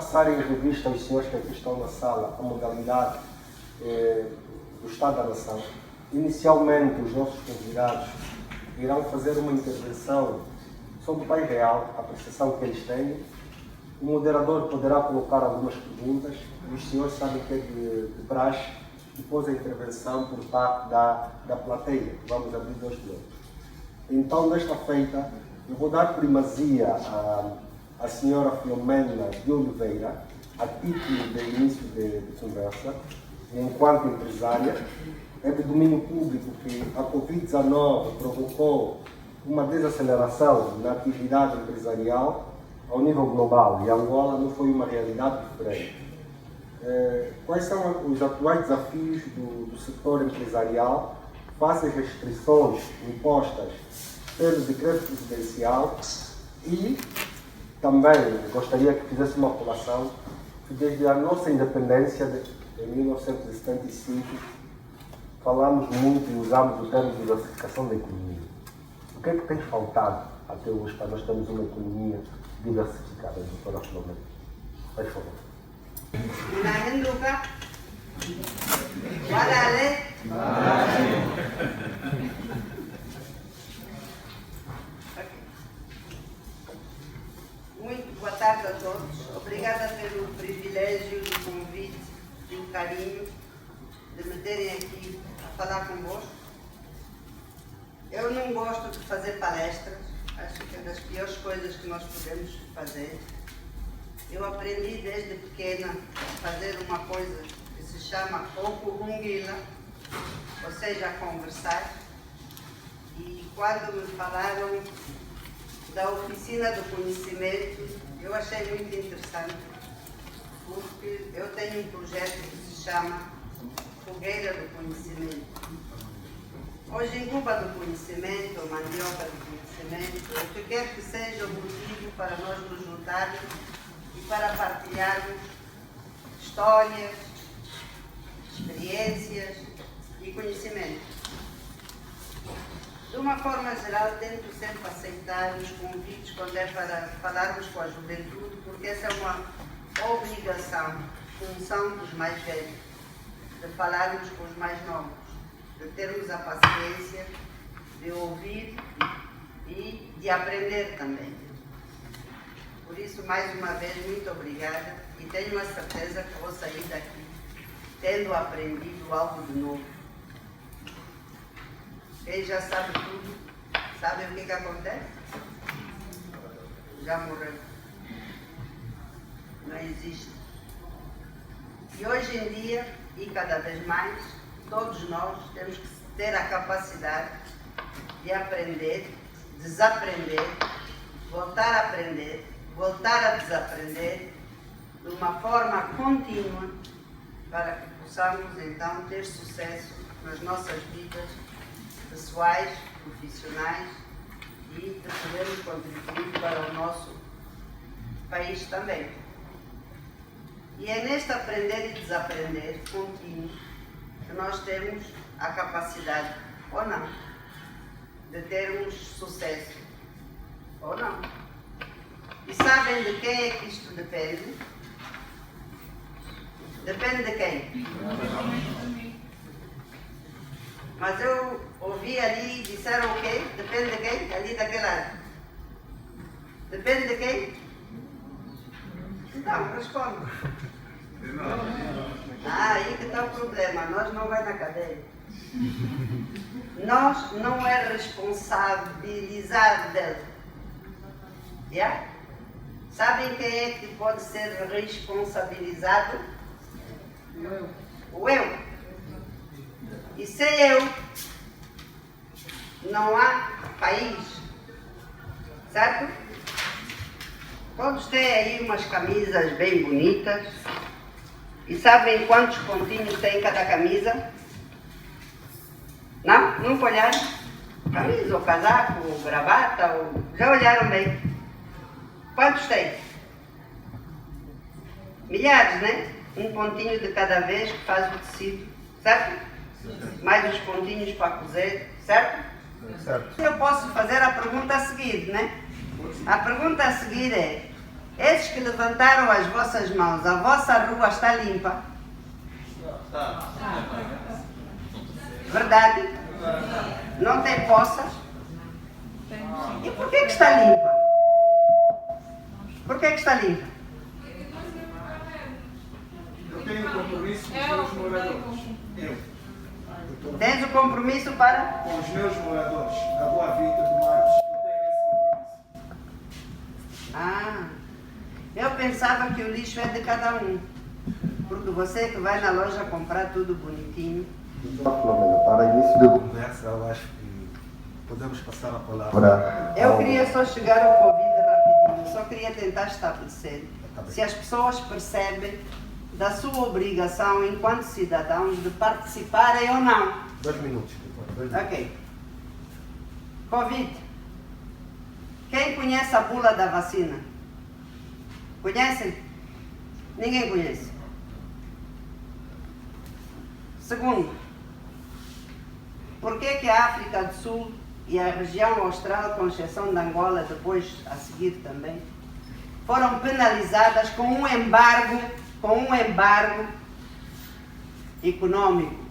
passarem em revista aos senhores que aqui estão na sala a modalidade do Estado da Nação. Inicialmente, os nossos convidados irão fazer uma intervenção sobre o país real, a percepção que eles têm. O moderador poderá colocar algumas perguntas e os senhores sabem que é de praxe, depois a intervenção por parte da plateia. Vamos abrir 2 blocos. Então, nesta feita, eu vou dar primazia à senhora Filomena de Oliveira, a título de início de conversa, enquanto empresária. É de domínio público que a Covid-19 provocou uma desaceleração na atividade empresarial ao nível global e Angola não foi uma realidade diferente. Quais são os atuais desafios do setor empresarial face às restrições impostas pelo decreto presidencial? E também gostaria que fizesse uma colação que desde a nossa independência em 1975 falamos muito e usamos o termo de diversificação da economia. O que é que tem faltado até hoje para nós termos uma economia diversificada, doutora Filomena? Faz favor. Muito boa tarde a todos. Obrigada pelo privilégio, do convite e o carinho de me terem aqui a falar convosco. Eu não gosto de fazer palestras, acho que é das piores coisas que nós podemos fazer. Eu aprendi desde pequena a fazer uma coisa que se chama okurungila, ou seja, conversar. E quando me falaram da oficina do conhecimento, eu achei muito interessante, porque eu tenho um projeto que se chama Fogueira do Conhecimento. Hoje engloba do conhecimento, mandioca do conhecimento, o que quer que seja o motivo para nós nos juntarmos e para partilharmos histórias, experiências e conhecimento. De uma forma geral, tento sempre aceitar os convites quando é para falarmos com a juventude, porque essa é uma obrigação, função dos mais velhos, de falarmos com os mais novos, de termos a paciência de ouvir e de aprender também. Por isso, mais uma vez, muito obrigada e tenho a certeza que vou sair daqui tendo aprendido algo de novo. Quem já sabe tudo, sabe o que acontece? Já morreu. Não existe. E hoje em dia, e cada vez mais, todos nós temos que ter a capacidade de aprender, desaprender, voltar a aprender, voltar a desaprender, de uma forma contínua, para que possamos então ter sucesso nas nossas vidas pessoais, profissionais e de podermos contribuir para o nosso país também. E é neste aprender e desaprender contínuo que nós temos a capacidade, ou não, de termos sucesso, ou não. E sabem de quem é que isto depende? Depende de quem? Mas eu ouvi ali e disseram o quê? Depende de quem? Ali daquele lado. Depende de quem? Então, responde. Aí que está o problema, nós não vai na cadeia. Nós não é responsabilizado dele. Yeah? Sabem quem é que pode ser responsabilizado? O eu. E sem eu, não há país. Certo? Todos têm aí umas camisas bem bonitas. E sabem quantos pontinhos tem cada camisa? Não? Nunca olharam? Camisa, ou casaco, ou gravata, ou... Já olharam bem? Quantos tem? Milhares, né? Um pontinho de cada vez que faz o tecido, certo? Mais os pontinhos para cozer, certo? Certo. Eu posso fazer a pergunta a seguir, né? A pergunta a seguir é: Esses que levantaram as vossas mãos, a vossa rua está limpa? Verdade? Não tem poças? E por que está limpa? Por que está limpa? Eu tenho compromisso com os meus moradores. Tens o compromisso para? Com os meus moradores, na Boa Vista do Marcos, eu tenho esse compromisso. Ah, eu pensava que o lixo é de cada um. Porque você que vai na loja comprar tudo bonitinho. Filomena, para início da conversa, eu acho que podemos passar a palavra. Eu queria só chegar ao Covid rapidinho, só queria tentar estabelecer se as pessoas percebem da sua obrigação enquanto cidadãos de participarem ou não. 2 minutos, doutora. 2 minutos. Ok. Covid. Quem conhece a bula da vacina? Conhecem? Ninguém conhece. Segundo, por que a África do Sul e a região austral, com exceção de Angola, depois a seguir também, foram penalizadas com um embargo econômico?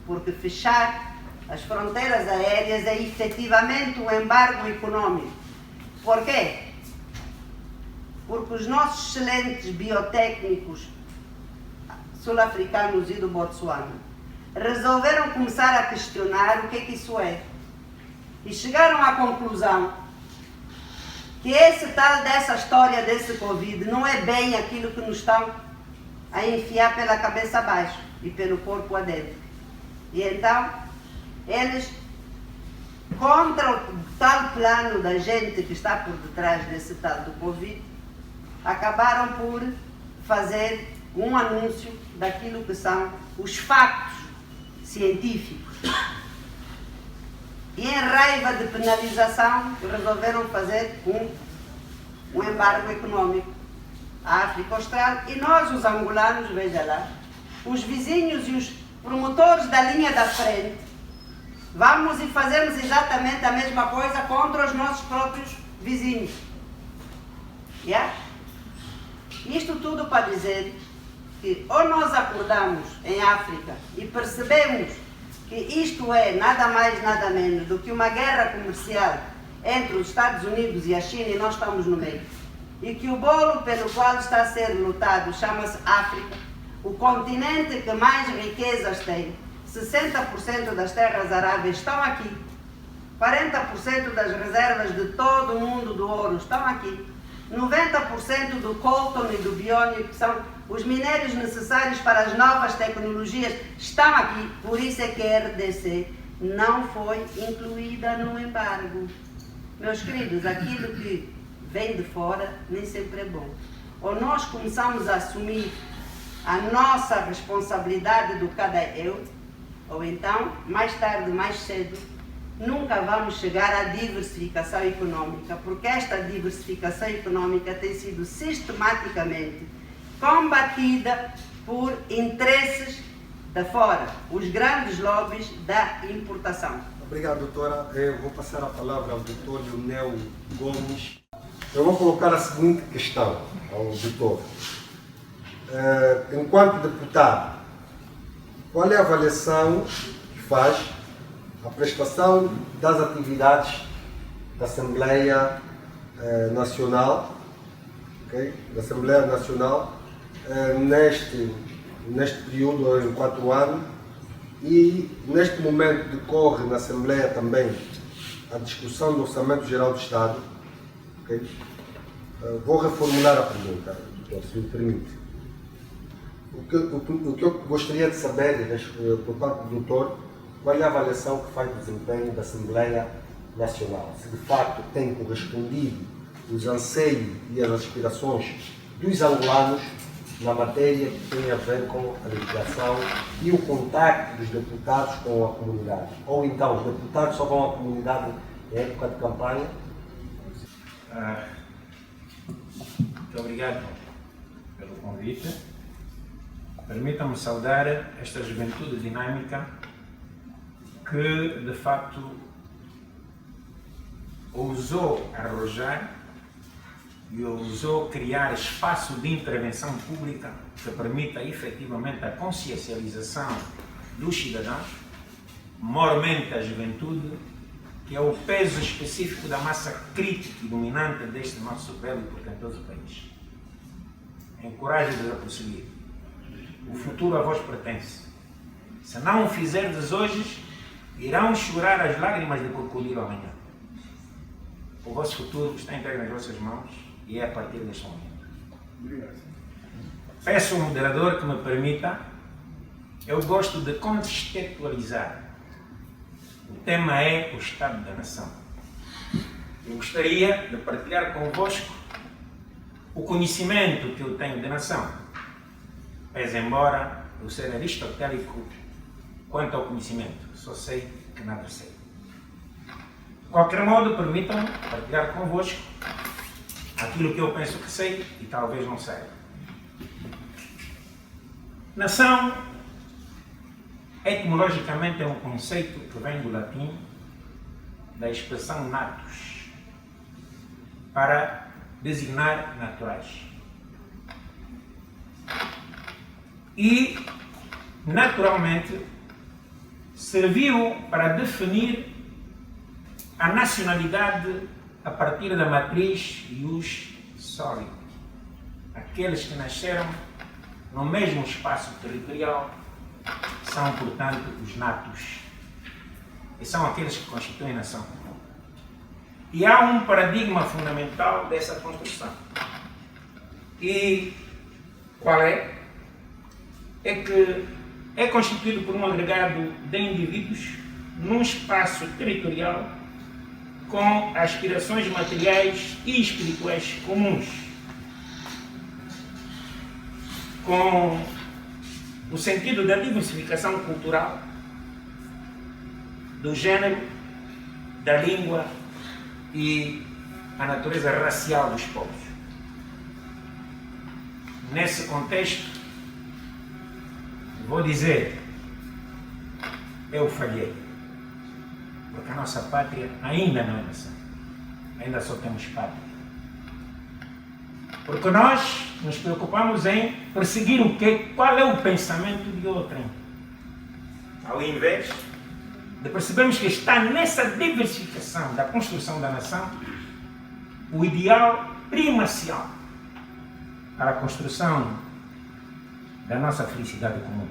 Porque fechar as fronteiras aéreas é efetivamente um embargo econômico. Por quê? Porque os nossos excelentes biotécnicos sul-africanos e do Botsuana resolveram começar a questionar o que isso é. E chegaram à conclusão que esse tal dessa história desse Covid não é bem aquilo que nos estão a enfiar pela cabeça abaixo e pelo corpo adentro. E então, eles, contra o tal plano da gente que está por detrás desse tal do Covid, acabaram por fazer um anúncio daquilo que são os factos científicos. E em raiva de penalização, resolveram fazer um embargo econômico à África Austral. E nós, os angolanos, veja lá, os vizinhos e os promotores da linha da frente, vamos e fazemos exatamente a mesma coisa contra os nossos próprios vizinhos. Yeah? Isto tudo para dizer que ou nós acordamos em África e percebemos que isto é nada mais, nada menos do que uma guerra comercial entre os Estados Unidos e a China e nós estamos no meio. E que o bolo pelo qual está a ser lutado chama-se África, o continente que mais riquezas tem. 60% das terras aráveis estão aqui. 40% das reservas de todo o mundo do ouro estão aqui. 90% do coltan e do biônio, que são os minérios necessários para as novas tecnologias, estão aqui. Por isso é que a RDC não foi incluída no embargo. Meus queridos, aquilo que vem de fora nem sempre é bom. Ou nós começamos a assumir a nossa responsabilidade do cada eu, ou então, mais tarde, mais cedo, nunca vamos chegar à diversificação econômica, porque esta diversificação econômica tem sido sistematicamente combatida por interesses de fora, os grandes lobbies da importação. Obrigado, doutora. Eu vou passar a palavra ao doutor Leonel Gomes. Eu vou colocar a seguinte questão ao doutor. Enquanto deputado, qual é a avaliação que faz a prestação das atividades da Assembleia Nacional, okay? Da Assembleia Nacional neste período, em 4 anos, e neste momento decorre na Assembleia também a discussão do Orçamento Geral do Estado. Okay? Vou reformular a pergunta, doutor, se me permite. O que eu gostaria de saber, por parte do doutor, qual é a avaliação que faz do desempenho da Assembleia Nacional? Se de facto tem correspondido os anseios e as aspirações dos angolanos na matéria que tem a ver com a legislação e o contacto dos deputados com a comunidade. Ou então, os deputados só vão à comunidade em época de campanha? Muito obrigado pelo convite. Permitam-me saudar esta juventude dinâmica que, de facto, ousou arrojar e ousou criar espaço de intervenção pública que permita efetivamente a consciencialização dos cidadãos, maiormente a juventude, que é o peso específico da massa crítica e dominante deste nosso belo e portentoso país. Encoraje-vos a prosseguir. O futuro a vós pertence. Se não o fizerdes hoje, irão chorar as lágrimas de crocodilo amanhã. O vosso futuro está entregue nas vossas mãos e é a partir deste momento. Obrigado. Peço ao moderador que me permita, eu gosto de contextualizar. O tema é o Estado da Nação. Eu gostaria de partilhar convosco o conhecimento que eu tenho de nação, pese embora eu ser aristotélico quanto ao conhecimento, só sei que nada sei. De qualquer modo, permitam-me partilhar convosco aquilo que eu penso que sei e talvez não saiba. Nação, etimologicamente, é um conceito que vem do latim, da expressão natus, para designar naturais. E, naturalmente, serviu para definir a nacionalidade a partir da matriz ius soli, aqueles que nasceram no mesmo espaço territorial são, portanto, os natos, e são aqueles que constituem a nação. E há um paradigma fundamental dessa construção. E qual é? É que é constituído por um agregado de indivíduos num espaço territorial com aspirações materiais e espirituais comuns, com o sentido da diversificação cultural, do gênero, da língua e a natureza racial dos povos. Nesse contexto, vou dizer, eu falhei, porque a nossa pátria ainda não é nação, ainda só temos pátria. Porque nós nos preocupamos em perseguir o quê? Qual é o pensamento de outrem? Ao invés de percebermos que está nessa diversificação da construção da nação o ideal primacial para a construção da nossa felicidade comum.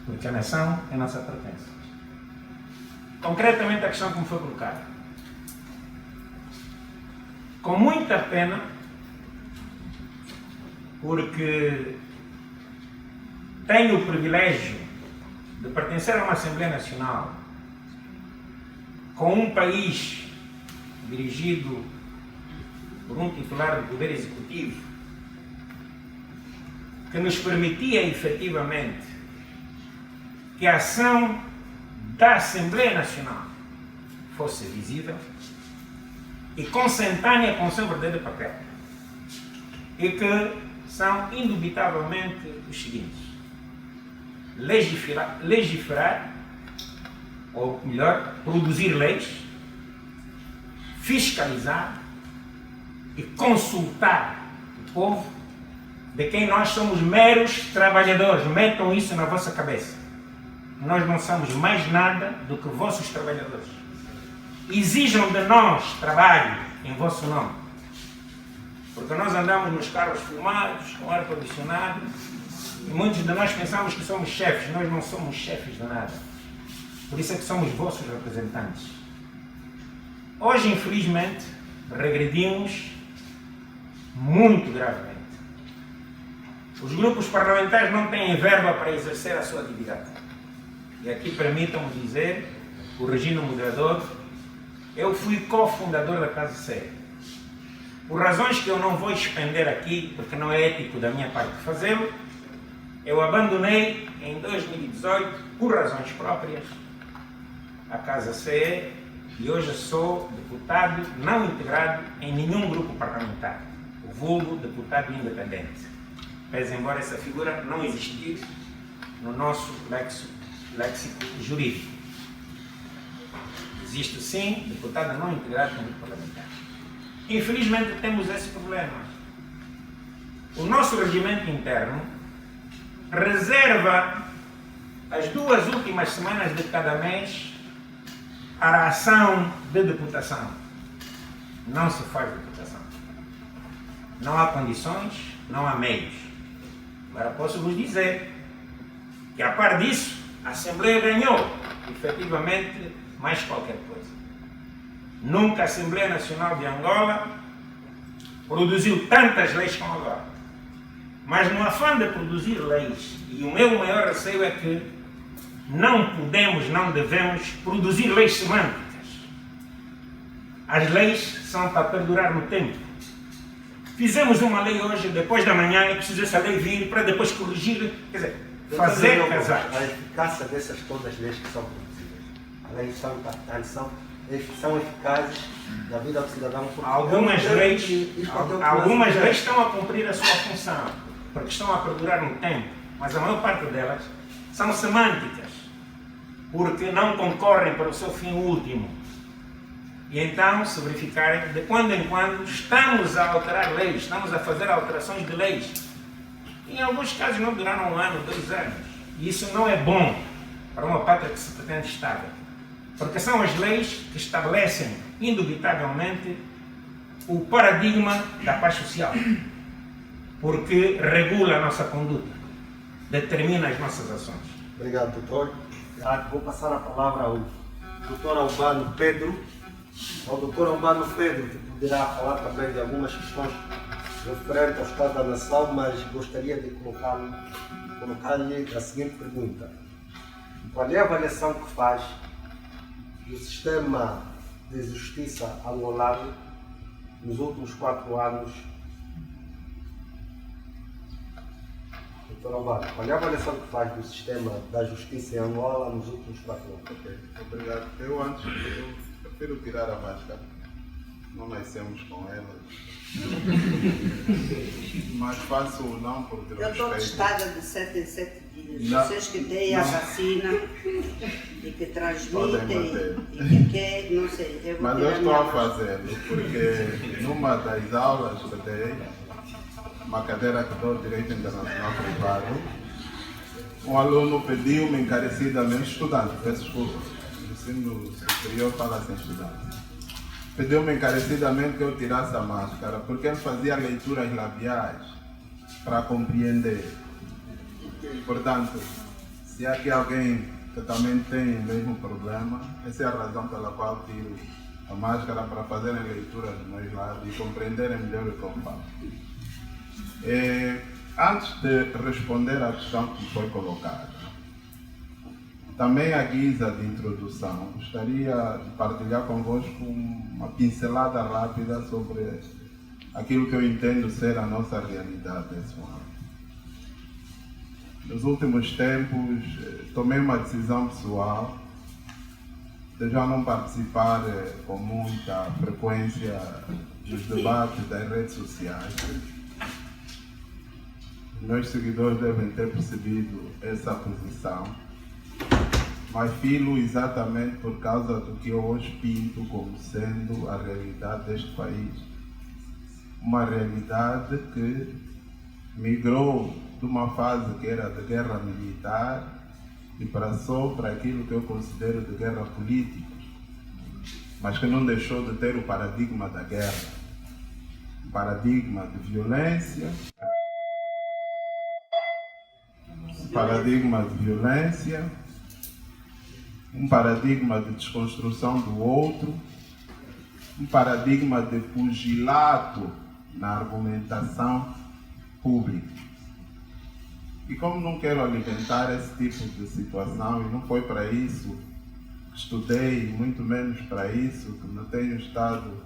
Porque a nação é nossa pertença. Concretamente, a questão que me foi colocada. Com muita pena, porque tenho o privilégio de pertencer a uma Assembleia Nacional com um país dirigido por um titular do Poder Executivo que nos permitia efetivamente que a ação da Assembleia Nacional fosse visível e consentânea com o seu verdadeiro papel, e que são indubitavelmente os seguintes: legislar, ou melhor, produzir leis, fiscalizar e consultar o povo, de quem nós somos meros trabalhadores. Metam isso na vossa cabeça. Nós não somos mais nada do que vossos trabalhadores. Exijam de nós trabalho em vosso nome. Porque nós andamos nos carros fumados, com ar condicionado, e muitos de nós pensamos que somos chefes. Nós não somos chefes de nada. Por isso é que somos vossos representantes. Hoje, infelizmente, regredimos muito gravemente. Os grupos parlamentares não têm verba para exercer a sua atividade. E aqui permitam-me dizer, corrigindo o moderador, eu fui cofundador da Casa CE. Por razões que eu não vou expender aqui, porque não é ético da minha parte fazê-lo, eu abandonei em 2018, por razões próprias, a Casa CE e hoje sou deputado não integrado em nenhum grupo parlamentar, o vulgo deputado independente. Pese embora essa figura não existir no nosso léxico jurídico. Existe sim deputado não integrado no grupo parlamentar. infelizmente temos esse problema. O nosso regimento interno reserva as 2 últimas semanas de cada mês para a ação de deputação. Não se faz deputação. Não há condições, não há meios. Agora posso vos dizer que, a par disso, a Assembleia ganhou, efetivamente, mais qualquer coisa. Nunca a Assembleia Nacional de Angola produziu tantas leis como agora. Mas no afã de produzir leis, e o meu maior receio é que não podemos, não devemos produzir leis semânticas. As leis são para perdurar no tempo. Fizemos uma lei hoje, depois da manhã é preciso essa lei vir para depois corrigir, quer dizer, fazer casar. A eficácia dessas todas as leis que são produzidas, as leis são impactantes, são eficazes na vida do cidadão. Algumas leis estão a cumprir a sua função, porque estão a perdurar no tempo, mas a maior parte delas são semânticas, porque não concorrem para o seu fim último. E então, se verificarem, de quando em quando estamos a alterar leis, estamos a fazer alterações de leis. Em alguns casos não duraram 1 ano, 2 anos. E isso não é bom para uma pátria que se pretende estável. Porque são as leis que estabelecem, indubitavelmente, o paradigma da paz social. Porque regula a nossa conduta, determina as nossas ações. Obrigado, doutor. Vou passar a palavra ao doutor Albano Pedro. Ao doutor Albano Pedro, que poderá falar também de algumas questões referentes ao Estado da Nação, mas gostaria de colocar-lhe a seguinte pergunta. Qual é a avaliação que faz do sistema de justiça angolano nos últimos 4 anos? Doutor Albano, qual é a avaliação que faz do sistema da justiça em Angola nos últimos 4 anos? Ok, obrigado. Eu prefiro tirar a máscara. Não nascemos com ela. Mas faço não porque Eu estou testada de 7 em 7 dias. Não. Vocês que têm a vacina e que transmitem manter. e que quer, não sei. Eu vou Mas tirar eu estou minha a máscara. fazê-lo porque numa das aulas que dei, uma cadeira que dou Direito Internacional Privado, um aluno pediu-me encarecidamente, estudante, peço desculpa, no ensino superior fala-se em estudante, pediu-me encarecidamente que eu tirasse a máscara, porque ele fazia leituras labiais para compreender. Portanto, se há aqui alguém que também tem o mesmo problema, essa é a razão pela qual tiro a máscara, para fazerem leituras dos meus lados e compreenderem melhor o que eu falo. Antes de responder à questão que me foi colocada, também à guisa de introdução, gostaria de partilhar convosco uma pincelada rápida sobre aquilo que eu entendo ser a nossa realidade nesse momento. Nos últimos tempos, tomei uma decisão pessoal de já não participar com muita frequência dos debates das redes sociais. Meus seguidores devem ter percebido essa posição, mas filo exatamente por causa do que eu hoje pinto como sendo a realidade deste país. Uma realidade que migrou de uma fase que era de guerra militar e passou para aquilo que eu considero de guerra política, mas que não deixou de ter o paradigma da guerra, um paradigma de violência, um paradigma de desconstrução do outro, um paradigma de pugilato na argumentação pública. E como não quero alimentar esse tipo de situação, e não foi para isso que estudei, muito menos para isso que me tenho estado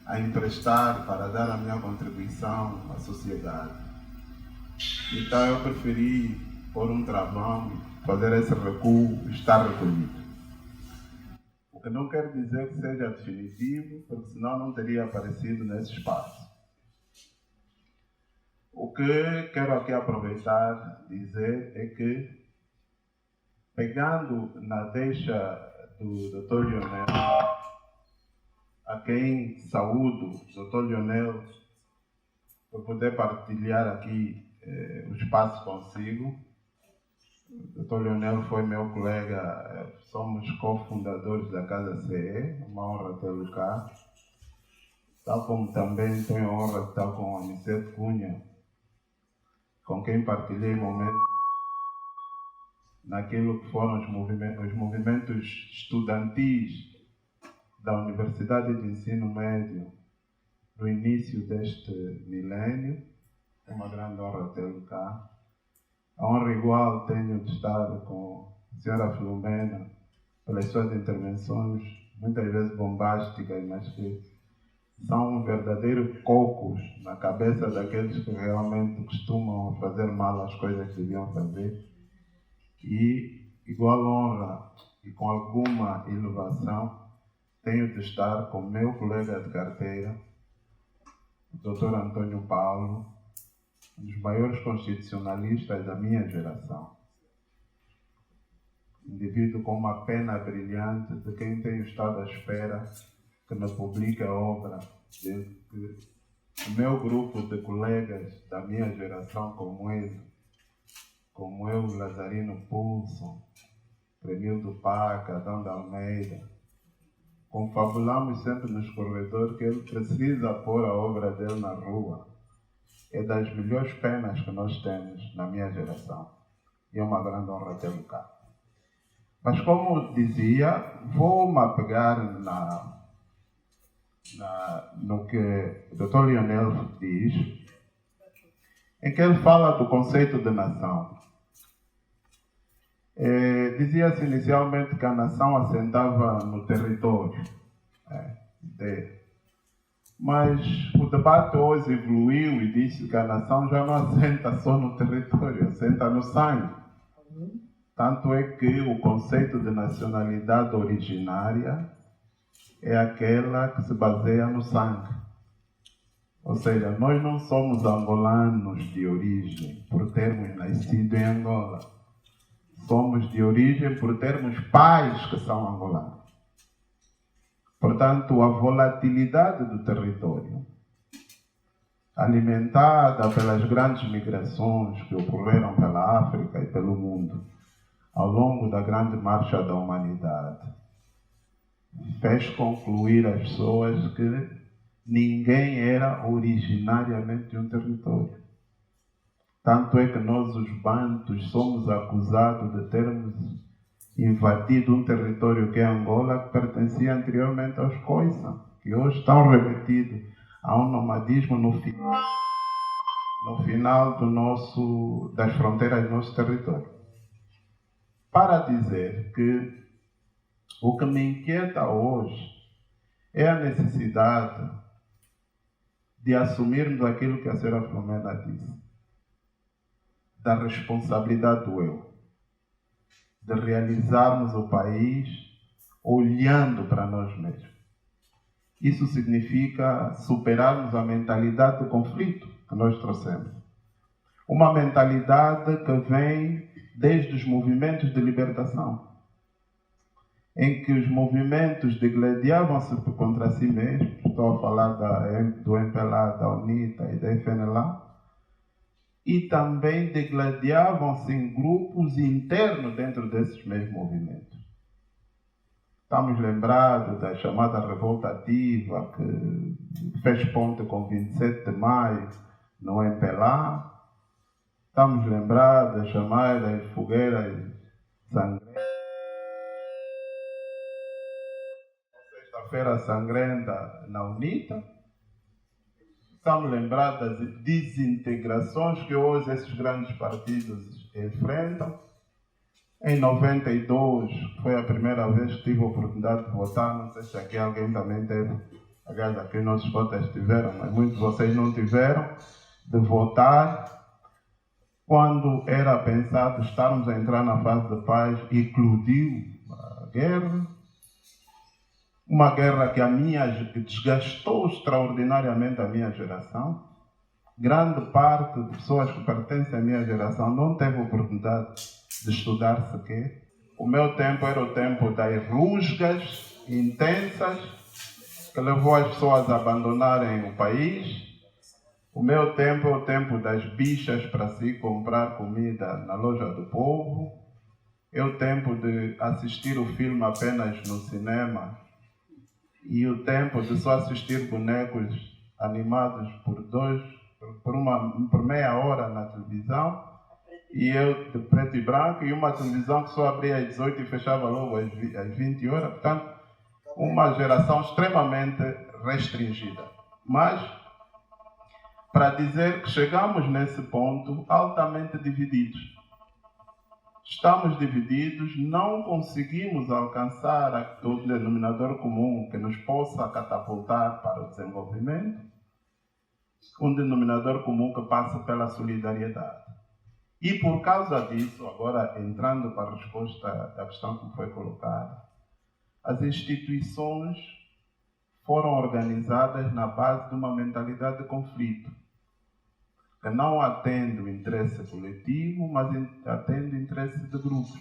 a emprestar para dar a minha contribuição à sociedade, então eu preferi pôr um travão, fazer esse recuo, estar recolhido. O que não quer dizer que seja definitivo, porque senão não teria aparecido nesse espaço. O que quero aqui aproveitar e dizer é que, pegando na deixa do Dr. Lionel, a quem saúdo, Dr. Lionel, por poder partilhar aqui o espaço consigo. O Dr. Lionel foi meu colega, somos cofundadores da Casa CE, uma honra tê-lo cá. Tal como também tenho a honra de estar com a Aniceto Cunha, com quem partilhei momentos naquilo que foram os movimentos estudantis da Universidade de Ensino Médio no início deste milênio. É uma grande honra tê-lo cá. A honra igual tenho de estar com a senhora Filomena pelas suas intervenções, muitas vezes bombásticas, mas que são verdadeiros cocos na cabeça daqueles que realmente costumam fazer mal às coisas que deviam fazer. E, igual honra e com alguma elevação, tenho de estar com meu colega de carteira, o Dr. Antônio Paulo, um dos maiores constitucionalistas da minha geração. Indivíduo com uma pena brilhante, de quem tenho estado à espera que me publique a obra, desde que o meu grupo de colegas da minha geração, como eu, Lazarino Pulson, Cremildo Paca, Adão de Almeida, confabulamos sempre nos corredores que ele precisa pôr a obra dele na rua. É das melhores penas que nós temos na minha geração. E é uma grande honra tê-lo cá. Mas como dizia, vou-me apegar no que o Dr. Lionel diz, em que ele fala do conceito de nação. Dizia-se inicialmente que a nação assentava no território. Mas o debate hoje evoluiu e disse que a nação já não assenta só no território, assenta no sangue. Tanto é que o conceito de nacionalidade originária é aquela que se baseia no sangue. Ou seja, nós não somos angolanos de origem por termos nascido em Angola. Somos de origem por termos pais que são angolanos. Portanto, a volatilidade do território, alimentada pelas grandes migrações que ocorreram pela África e pelo mundo ao longo da grande marcha da humanidade, fez concluir às pessoas que ninguém era originariamente de um território. Tanto é que nós, os bantus, somos acusados de termos invadido um território que é Angola, que pertencia anteriormente aos Khoisan, que hoje estão remetidos a um nomadismo no final das fronteiras do nosso território. Para dizer que o que me inquieta hoje é a necessidade de assumirmos aquilo que a senhora Filomena disse, da responsabilidade do eu, de realizarmos o país olhando para nós mesmos. Isso significa superarmos a mentalidade do conflito que nós trouxemos. Uma mentalidade que vem desde os movimentos de libertação, em que os movimentos degladiavam-se contra si mesmos. Estou a falar do MPLA, da UNITA e da FNLA, e também degladiavam-se em grupos internos dentro desses mesmos movimentos. Estamos lembrados da chamada revolta ativa, que fez ponte com 27 de maio no MPLA. Estamos lembrados das chamadas fogueiras sangrentas, sexta-feira sangrenta na UNITA. Estamos lembrados das desintegrações que hoje esses grandes partidos enfrentam. Em 92, foi a primeira vez que tive a oportunidade de votar. Não sei se aqui alguém também teve. Aliás, aqui nossos cotas tiveram, mas muitos de vocês não tiveram, de votar quando era pensado estarmos a entrar na fase de paz. Eclodiu a guerra. Uma guerra que desgastou extraordinariamente a minha geração. Grande parte de pessoas que pertencem à minha geração não teve oportunidade de estudar sequer. O meu tempo era o tempo das rusgas intensas, que levou as pessoas a abandonarem o país. O meu tempo é o tempo das bichas para se comprar comida na loja do povo. É o tempo de assistir o filme apenas no cinema. E o tempo de só assistir bonecos animados por meia hora na televisão. E eu de preto e branco, e uma televisão que só abria às 18 e fechava logo às 20 horas. Portanto, uma geração extremamente restringida. Mas, para dizer que chegamos nesse ponto altamente divididos. Estamos divididos, não conseguimos alcançar o denominador comum que nos possa catapultar para o desenvolvimento, um denominador comum que passa pela solidariedade. E por causa disso, agora entrando para a resposta da questão que foi colocada, as instituições foram organizadas na base de uma mentalidade de conflito, que não atende o interesse coletivo, mas atende o interesse de grupos.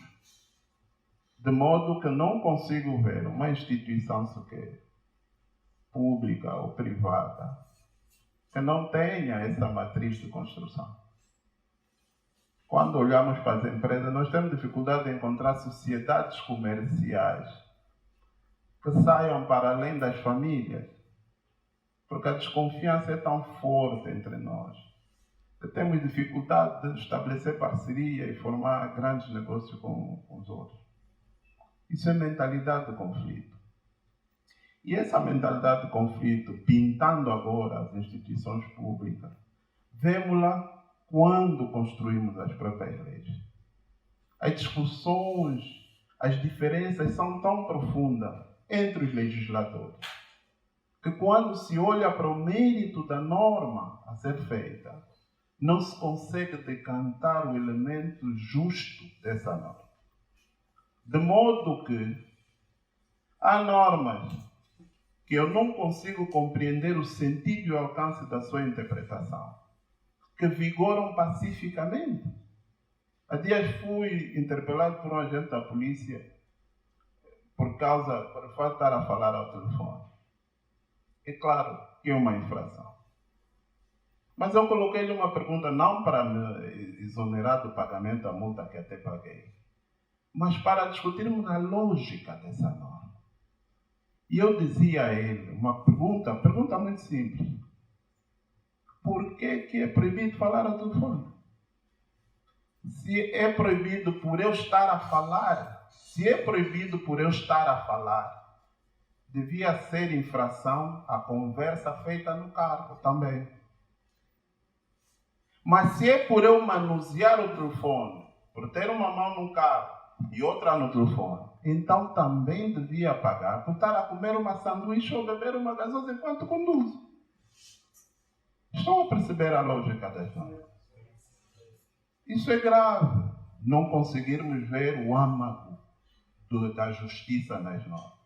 De modo que não consigo ver uma instituição sequer, pública ou privada, que não tenha essa matriz de construção. Quando olhamos para as empresas, nós temos dificuldade de encontrar sociedades comerciais que saiam para além das famílias, porque a desconfiança é tão forte entre nós, que temos dificuldade de estabelecer parceria e formar grandes negócios com os outros. Isso é mentalidade de conflito. E essa mentalidade de conflito, pintando agora as instituições públicas, vemos-la quando construímos as próprias leis. As discussões, as diferenças são tão profundas entre os legisladores, que quando se olha para o mérito da norma a ser feita, não se consegue decantar o elemento justo dessa norma. De modo que há normas que eu não consigo compreender o sentido e o alcance da sua interpretação, que vigoram pacificamente. Há dias fui interpelado por um agente da polícia por o fato de estar a falar ao telefone. É claro que é uma infração. Mas eu coloquei-lhe uma pergunta não para me exonerar do pagamento da multa que até paguei, mas para discutirmos a lógica dessa norma. E eu dizia a ele uma pergunta muito simples. Por que é proibido falar ao telefone? Se é proibido por eu estar a falar, devia ser infração a conversa feita no carro também. Mas se é por eu manusear o telefone, por ter uma mão no carro e outra no telefone, então também devia pagar por estar a comer uma sanduíche ou beber uma gasosa enquanto conduzo. Estão a perceber a lógica das normas? Isso é grave, não conseguirmos ver o âmago da justiça nas normas.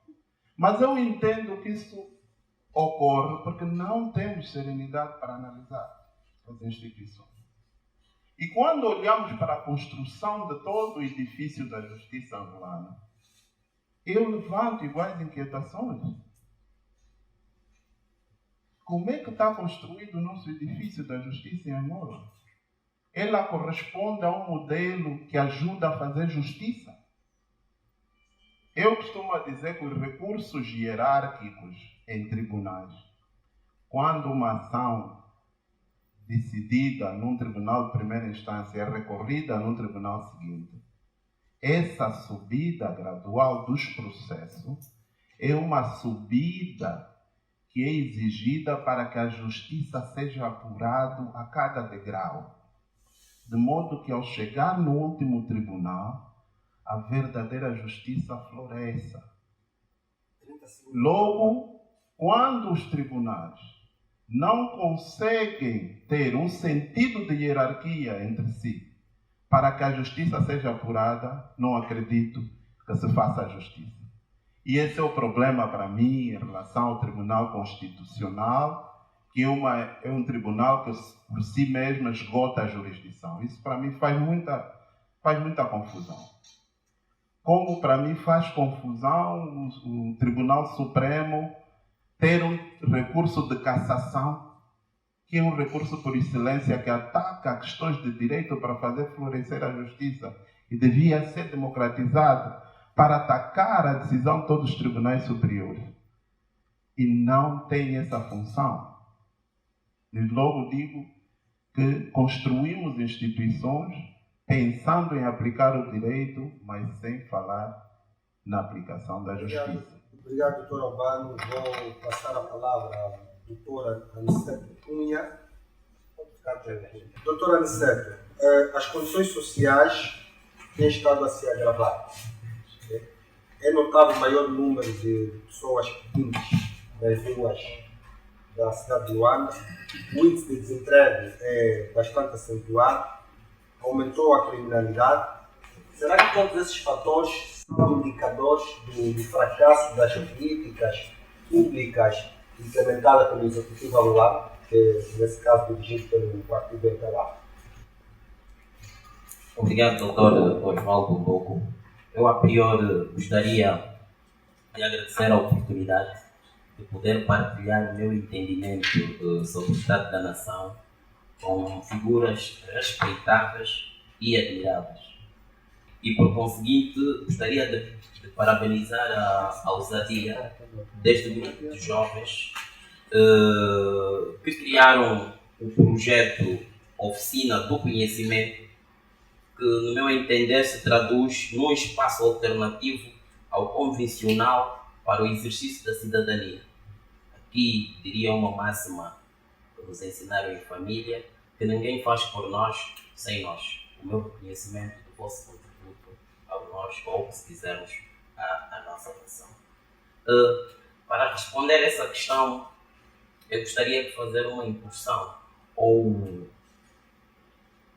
Mas eu entendo que isso ocorre porque não temos serenidade para analisar as instituições. E quando olhamos para a construção de todo o edifício da justiça angolana, eu levanto iguais inquietações. Como é que está construído o nosso edifício da justiça em Angola? Ela corresponde a um modelo que ajuda a fazer justiça? Eu costumo dizer que os recursos hierárquicos em tribunais, quando uma ação decidida num tribunal de primeira instância é recorrida num tribunal seguinte, essa subida gradual dos processos é uma subida que é exigida para que a justiça seja apurada a cada degrau, de modo que ao chegar no último tribunal, a verdadeira justiça floresça. Logo, quando os tribunais não conseguem ter um sentido de hierarquia entre si para que a justiça seja apurada, não acredito que se faça a justiça. E esse é o problema para mim em relação ao Tribunal Constitucional, que é um tribunal que por si mesmo esgota a jurisdição. Isso para mim faz muita confusão. Como para mim faz confusão o Tribunal Supremo ter um recurso de cassação, que é um recurso por excelência que ataca questões de direito para fazer florescer a justiça e devia ser democratizado para atacar a decisão de todos os tribunais superiores. E não tem essa função. E logo digo que construímos instituições pensando em aplicar o direito, mas sem falar na aplicação da justiça. Obrigado, doutor Albano. Vou passar a palavra à doutora Aniceto Cunha. Doutora Aniceto, as condições sociais têm estado a se agravar. É notável o maior número de pessoas pedintes nas ruas da cidade de Luanda. O índice de desemprego é bastante acentuado. Aumentou a criminalidade. Será que todos esses fatores são indicadores do fracasso das políticas públicas implementadas pelo Executivo Angola, que nesse caso dirigido pelo Partido MPLA? Obrigado, doutor Osvaldo Boco. Eu, a priori, gostaria de agradecer a oportunidade de poder partilhar o meu entendimento sobre o Estado da Nação com figuras respeitáveis e admiráveis. E, por conseguinte, gostaria de parabenizar a ousadia deste grupo de jovens que criaram o projeto Oficina do Conhecimento, que, no meu entender, se traduz num espaço alternativo ao convencional para o exercício da cidadania. Aqui, diria uma máxima que nos ensinaram em família, que ninguém faz por nós sem nós. O meu reconhecimento do vosso contributo ao nós, ou, se quisermos, à nossa nação. Para responder a essa questão, eu gostaria de fazer uma incursão ou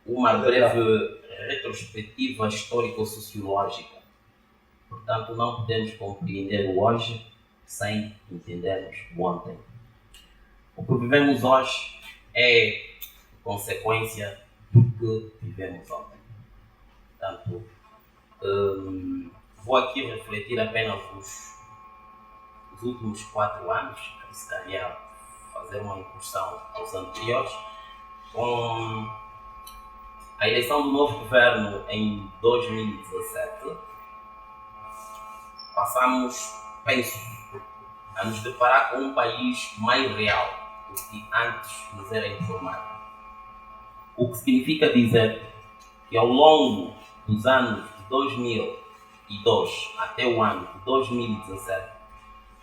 uma breve retrospectiva histórico-sociológica. Portanto, não podemos compreender o hoje sem entendermos o ontem. O que vivemos hoje é consequência do que vivemos ontem. Portanto, vou aqui refletir apenas os últimos 4 anos, se calhar fazer uma incursão aos anteriores, com a eleição do novo governo em 2017. Passamos, penso, a nos deparar com um país mais real do que antes nos era informado. O que significa dizer que ao longo dos anos de 2002 até o ano de 2017,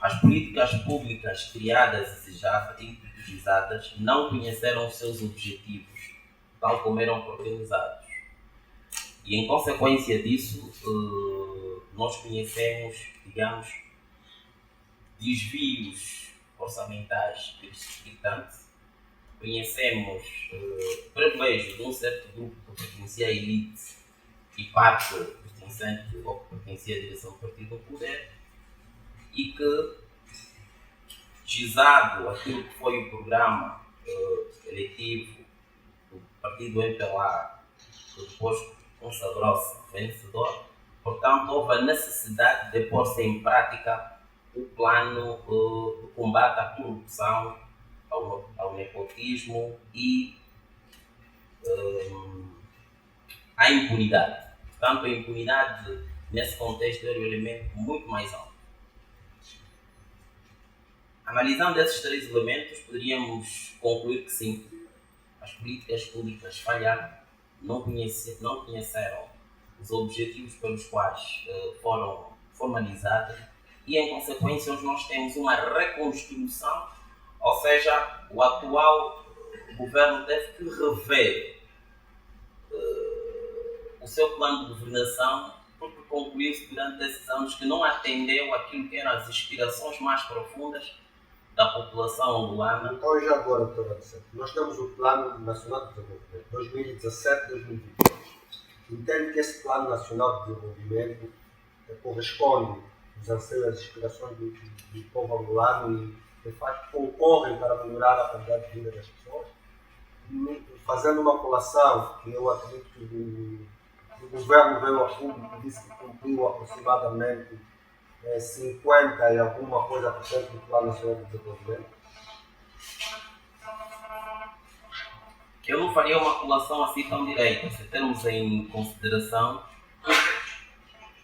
as políticas públicas criadas e priorizadas não conheceram os seus objetivos, tal como eram organizados. E em consequência disso, nós conhecemos, digamos, desvios orçamentais gritantes, conhecemos privilégios de um certo grupo que pertencia à elite e parte pertencente ou que pertencia à direção do partido do poder, e que, gizado aquilo que foi o programa eletivo do partido MPLA, que depois consagrou-se vencedor, portanto, houve a necessidade de pôr-se em prática o plano de combate à corrupção, ao nepotismo e à impunidade. Portanto, a impunidade, nesse contexto, era um elemento muito mais alto. Analisando esses 3 elementos, poderíamos concluir que sim, as políticas públicas falharam, não conheceram os objetivos pelos quais foram formalizadas e, em consequência, hoje nós temos uma reconstrução, ou seja, o atual governo teve que rever o seu plano de governação, porque concluiu-se durante esses anos que não atendeu aquilo que eram as aspirações mais profundas da população angolana. Então, já agora, doutora Aniceto, nós temos o Plano Nacional de Desenvolvimento 2017-2022. Entende que esse Plano Nacional de Desenvolvimento corresponde às anseios e às aspirações do povo angolano e, de facto, concorrem para melhorar a qualidade de vida das pessoas? Fazendo uma colação que eu acredito que o governo veio a público e disse que cumpriu aproximadamente 50 e alguma coisa por cento do Plano Nacional de Desenvolvimento? Eu não faria uma colação assim tão direta, se termos em consideração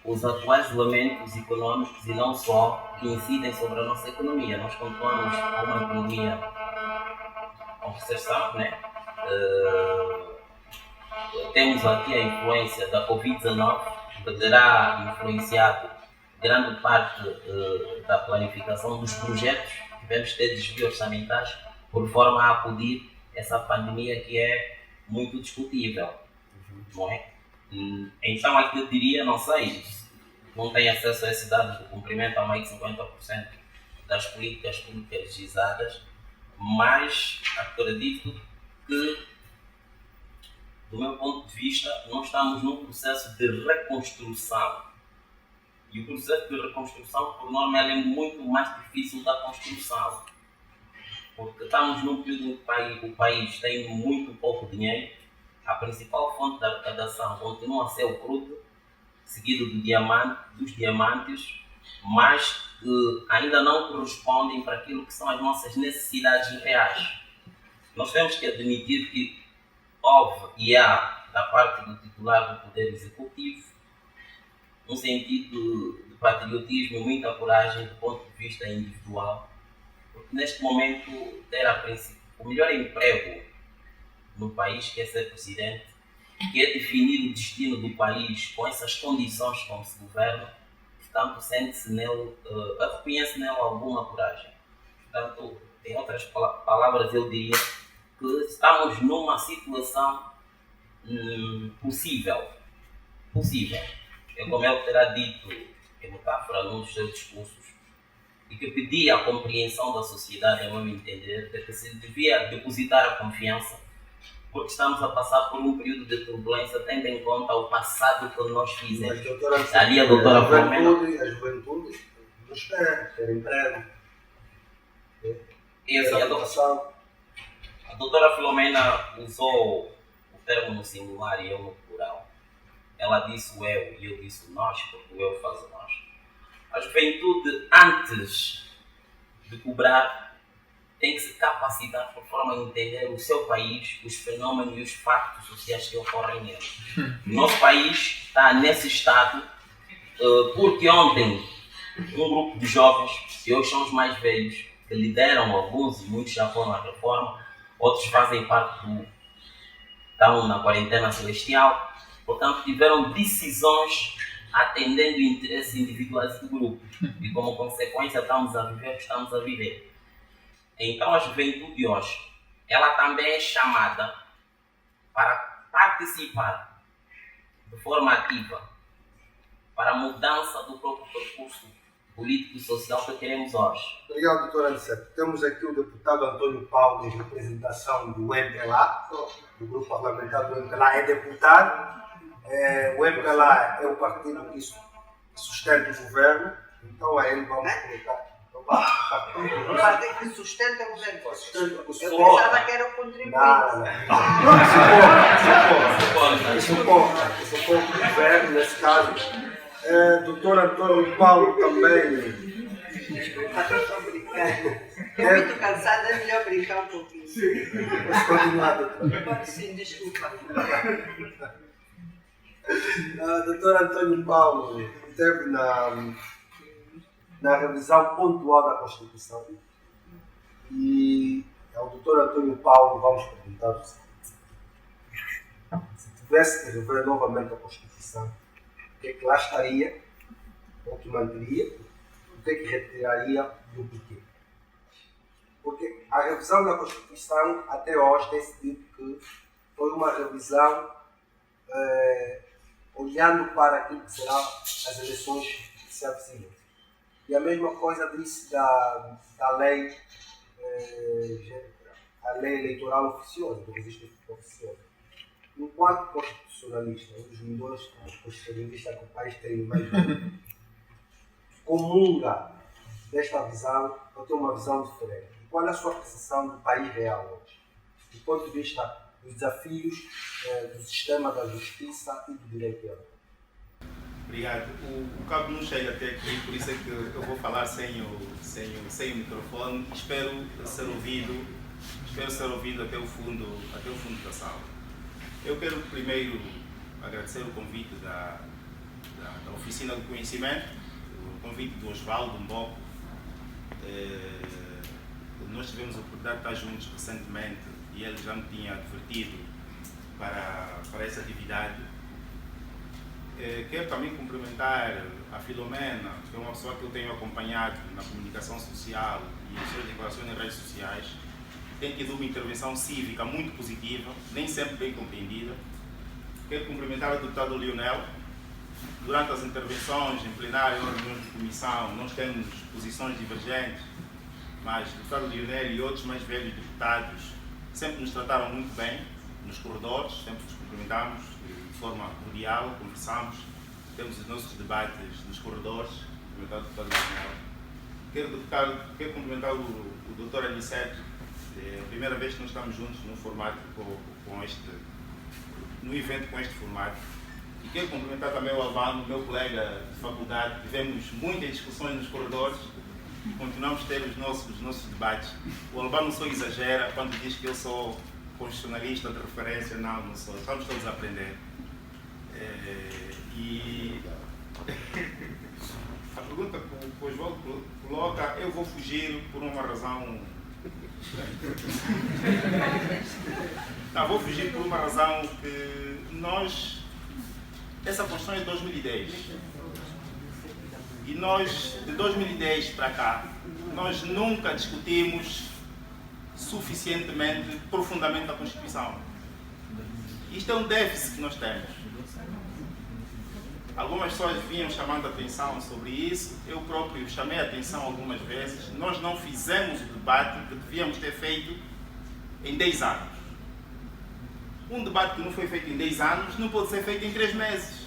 os atuais elementos econômicos e não só que incidem sobre a nossa economia. Nós continuamos com uma economia com recessão, né? Temos aqui a influência da Covid-19, que terá influenciado grande parte da planificação dos projetos. Tivemos que ter desvios orçamentais por forma a acudir essa pandemia que é muito discutível, não é? Então aqui eu diria, não sei, não tem acesso a esse dado do cumprimento a mais de 50% das políticas públicas legisladas, mas acredito que, do meu ponto de vista, nós estamos num processo de reconstrução. E o processo de reconstrução, por norma, é muito mais difícil da construção. Porque estamos num período em que o país tem muito pouco dinheiro, a principal fonte da arrecadação continua a ser o crudo, seguido dos diamantes, mas que ainda não correspondem para aquilo que são as nossas necessidades reais. Nós temos que admitir que houve e há, da parte do titular do Poder Executivo, um sentido de patriotismo e muita coragem do ponto de vista individual, porque neste momento ter o melhor emprego no país, que é ser presidente, que é definir o destino do país com essas condições como se governa, portanto sente-se nele, reconhece nele alguma coragem. Portanto, em outras palavras, eu diria que estamos numa situação possível. Como ele terá dito em metáfora num dos seus discursos, e que pedia a compreensão da sociedade, a meu entender, de que se devia depositar a confiança, porque estamos a passar por um período de turbulência, tendo em conta o passado que nós fizemos. Ali a doutora Filomena... A juventude não espera ter emprego. A doutora Filomena usou o termo no singular e eu no plural. Ela disse o eu e eu disse o nós, porque o eu faz o nós. A juventude, antes de cobrar, tem que se capacitar por forma a entender o seu país, os fenómenos e os factos sociais que ocorrem nele. O nosso país está nesse estado porque ontem um grupo de jovens, que hoje são os mais velhos, que lideram alguns e muitos já foram à reforma, outros fazem parte estão na quarentena celestial, portanto tiveram decisões atendendo interesses individuais do grupo e como consequência estamos a viver o que estamos a viver. Então a juventude de hoje, ela também é chamada para participar de forma ativa para a mudança do próprio percurso político e social que queremos hoje. Obrigado, doutor Aniceto. Temos aqui o deputado Antônio Paulo, em representação do MPLA, do grupo parlamentar do MPLA, é deputado. O MPLA é o partido que sustenta o governo, então a ele vamos colocar. O partido que sustenta o governo. Eu Suporta. pensava que era o contribuinte. Não. Suporta o governo, nesse caso. Doutor Antônio Paulo também. Estou brincando. Estou muito cansada, é melhor brincar um pouquinho. Vamos continuar, doutor. Pode sim, desculpa. Doutor Antônio Paulo esteve na revisão pontual da Constituição e ao doutor Antônio Paulo vamos perguntar o seguinte: se tivesse que rever novamente a Constituição, o que é que lá estaria, ou que manteria, o que é que retiraria e o porquê? Porque a revisão da Constituição até hoje tem-se dito que foi uma revisão olhando para aquilo que serão as eleições que se avizinham. E a mesma coisa disse da lei, a lei eleitoral oficiosa, do registro oficioso. Enquanto constitucionalista, um dos melhores constitucionalistas que o país tem mais comunga desta visão, ou tem uma visão diferente. E qual é a sua percepção do país real hoje? Do ponto de vista dos desafios do sistema da justiça e do direito. Obrigado. O cabo não chega até aqui, por isso é que eu vou falar sem o microfone. Espero ser ouvido até o fundo da sala. Eu quero primeiro agradecer o convite da Oficina do Conhecimento, o convite do Osvaldo Mboco. Nós tivemos a oportunidade de estar juntos recentemente e ele já me tinha advertido para essa atividade. Quero também cumprimentar a Filomena, que é uma pessoa que eu tenho acompanhado na comunicação social e em suas declarações nas redes sociais. Tem tido uma intervenção cívica muito positiva, nem sempre bem compreendida. Quero cumprimentar o deputado Lionel. Durante as intervenções em plenário, em reuniões de comissão, nós temos posições divergentes, mas o deputado Lionel e outros mais velhos deputados sempre nos trataram muito bem nos corredores, sempre nos cumprimentamos de forma cordial, conversamos, temos os nossos debates nos corredores. Cumprimentar o deputado Lionel. Quero cumprimentar o doutor Aniceto. É a primeira vez que nós estamos juntos num formato num evento com este formato. E quero cumprimentar também o Albano, meu colega de faculdade. Tivemos muitas discussões nos corredores e continuamos a ter os nossos debates. O Albano só exagera quando diz que eu sou constitucionalista de referência. Não sou. Estamos todos a aprender. E a pergunta que o Osvaldo coloca, eu vou fugir por uma razão. Vou fugir por uma razão que essa Constituição é de 2010 e nós de 2010 para cá nós nunca discutimos suficientemente, profundamente a Constituição. Isto é um déficit que nós temos. Algumas pessoas vinham chamando a atenção sobre isso, eu próprio chamei a atenção algumas vezes. Nós não fizemos o debate que devíamos ter feito em 10 anos. Um debate que não foi feito em 10 anos não pode ser feito em 3 meses.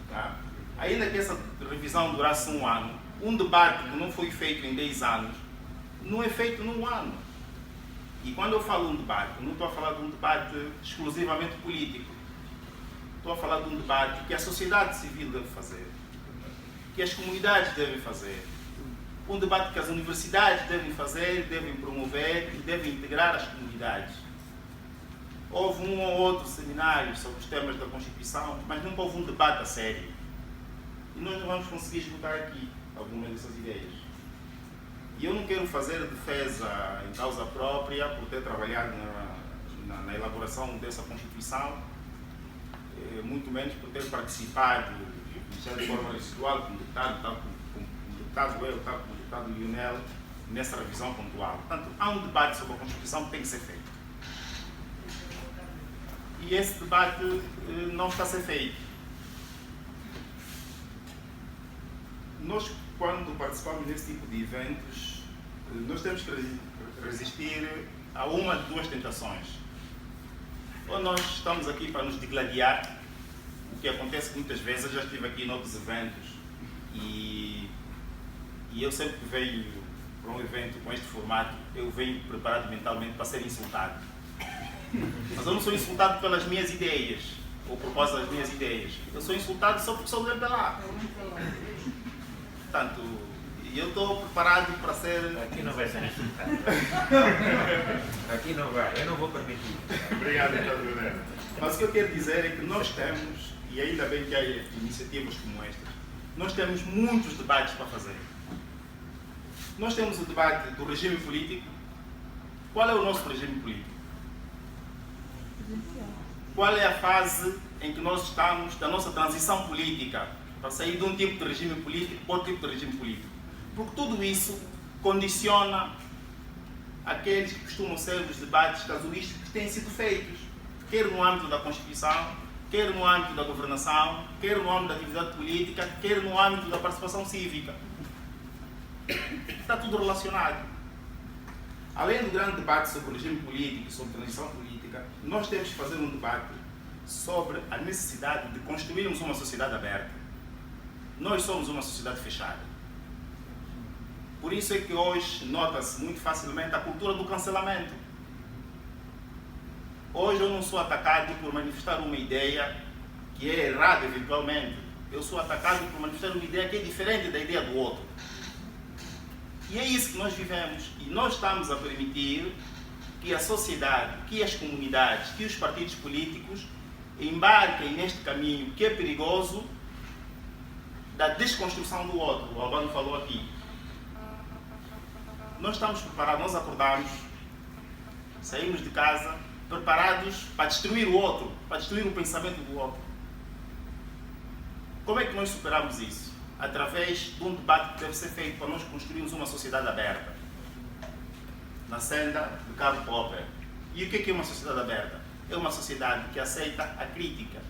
Tá? Ainda que essa revisão durasse 1 ano, um debate que não foi feito em 10 anos não é feito num ano. E quando eu falo um debate, não estou a falar de um debate exclusivamente político. Estou a falar de um debate que a sociedade civil deve fazer, que as comunidades devem fazer, um debate que as universidades devem fazer, devem promover e devem integrar as comunidades. Houve um ou outro seminário sobre os temas da Constituição, mas nunca houve um debate a sério. E nós não vamos conseguir esgotar aqui algumas dessas ideias. E eu não quero fazer defesa em causa própria por ter trabalhado na elaboração dessa Constituição, muito menos por ter participado, já de forma residual, como deputado, tal como o deputado Lionel, nessa revisão pontual. Portanto, há um debate sobre a Constituição que tem que ser feito. E esse debate não está a ser feito. Nós, quando participamos desse tipo de eventos, nós temos que resistir a uma de duas tentações. Ou nós estamos aqui para nos digladiar, o que acontece muitas vezes. Eu já estive aqui em outros eventos e eu sempre que venho para um evento com este formato, eu venho preparado mentalmente para ser insultado. Mas eu não sou insultado pelas minhas ideias, ou por causa das minhas ideias. Eu sou insultado só porque sou de lá. Portanto, eu estou preparado para ser... Aqui não vai ser insultado. Aqui não vai, eu não vou permitir. Obrigado, Ricardo Guilherme. Mas o que eu quero dizer é que nós temos, e ainda bem que há iniciativas como estas, nós temos muitos debates para fazer. Nós temos o debate do regime político. Qual é o nosso regime político? Qual é a fase em que nós estamos da nossa transição política para sair de um tipo de regime político para outro tipo de regime político? Porque tudo isso condiciona aqueles que costumam ser os debates casuísticos que têm sido feitos, quer no âmbito da Constituição, quer no âmbito da governação, quer no âmbito da atividade política, quer no âmbito da participação cívica. Está tudo relacionado. Além do grande debate sobre o regime político e sobre a transição política, nós temos que fazer um debate sobre a necessidade de construirmos uma sociedade aberta. Nós somos uma sociedade fechada. Por isso é que hoje nota-se muito facilmente a cultura do cancelamento. Hoje eu não sou atacado por manifestar uma ideia que é errada eventualmente, eu sou atacado por manifestar uma ideia que é diferente da ideia do outro. E é isso que nós vivemos. E nós estamos a permitir que a sociedade, que as comunidades, que os partidos políticos embarquem neste caminho que é perigoso da desconstrução do outro. O Albano falou aqui. Nós estamos preparados, nós acordamos, saímos de casa preparados para destruir o outro, para destruir o pensamento do outro. Como é que nós superamos isso? Através de um debate que deve ser feito para nós construirmos uma sociedade aberta, na senda de Karl Popper. E o que é uma sociedade aberta? É uma sociedade que aceita a crítica,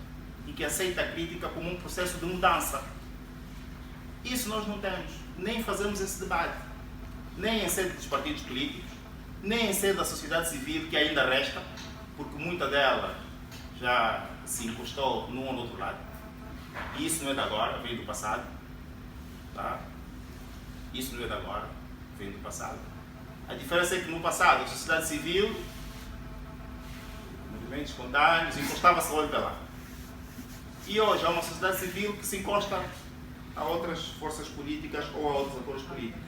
e que aceita a crítica como um processo de mudança. Isso nós não temos, nem fazemos esse debate, nem em sede dos partidos políticos, nem em sede da sociedade civil, que ainda resta, porque muita dela já se encostou num ou no outro lado. E isso não é de agora, vem do passado. Tá? Isso não é de agora, vem do passado. A diferença é que no passado a sociedade civil, movimentos espontâneos, encostava-se olho para lá. E hoje há uma sociedade civil que se encosta a outras forças políticas ou a outros atores políticos.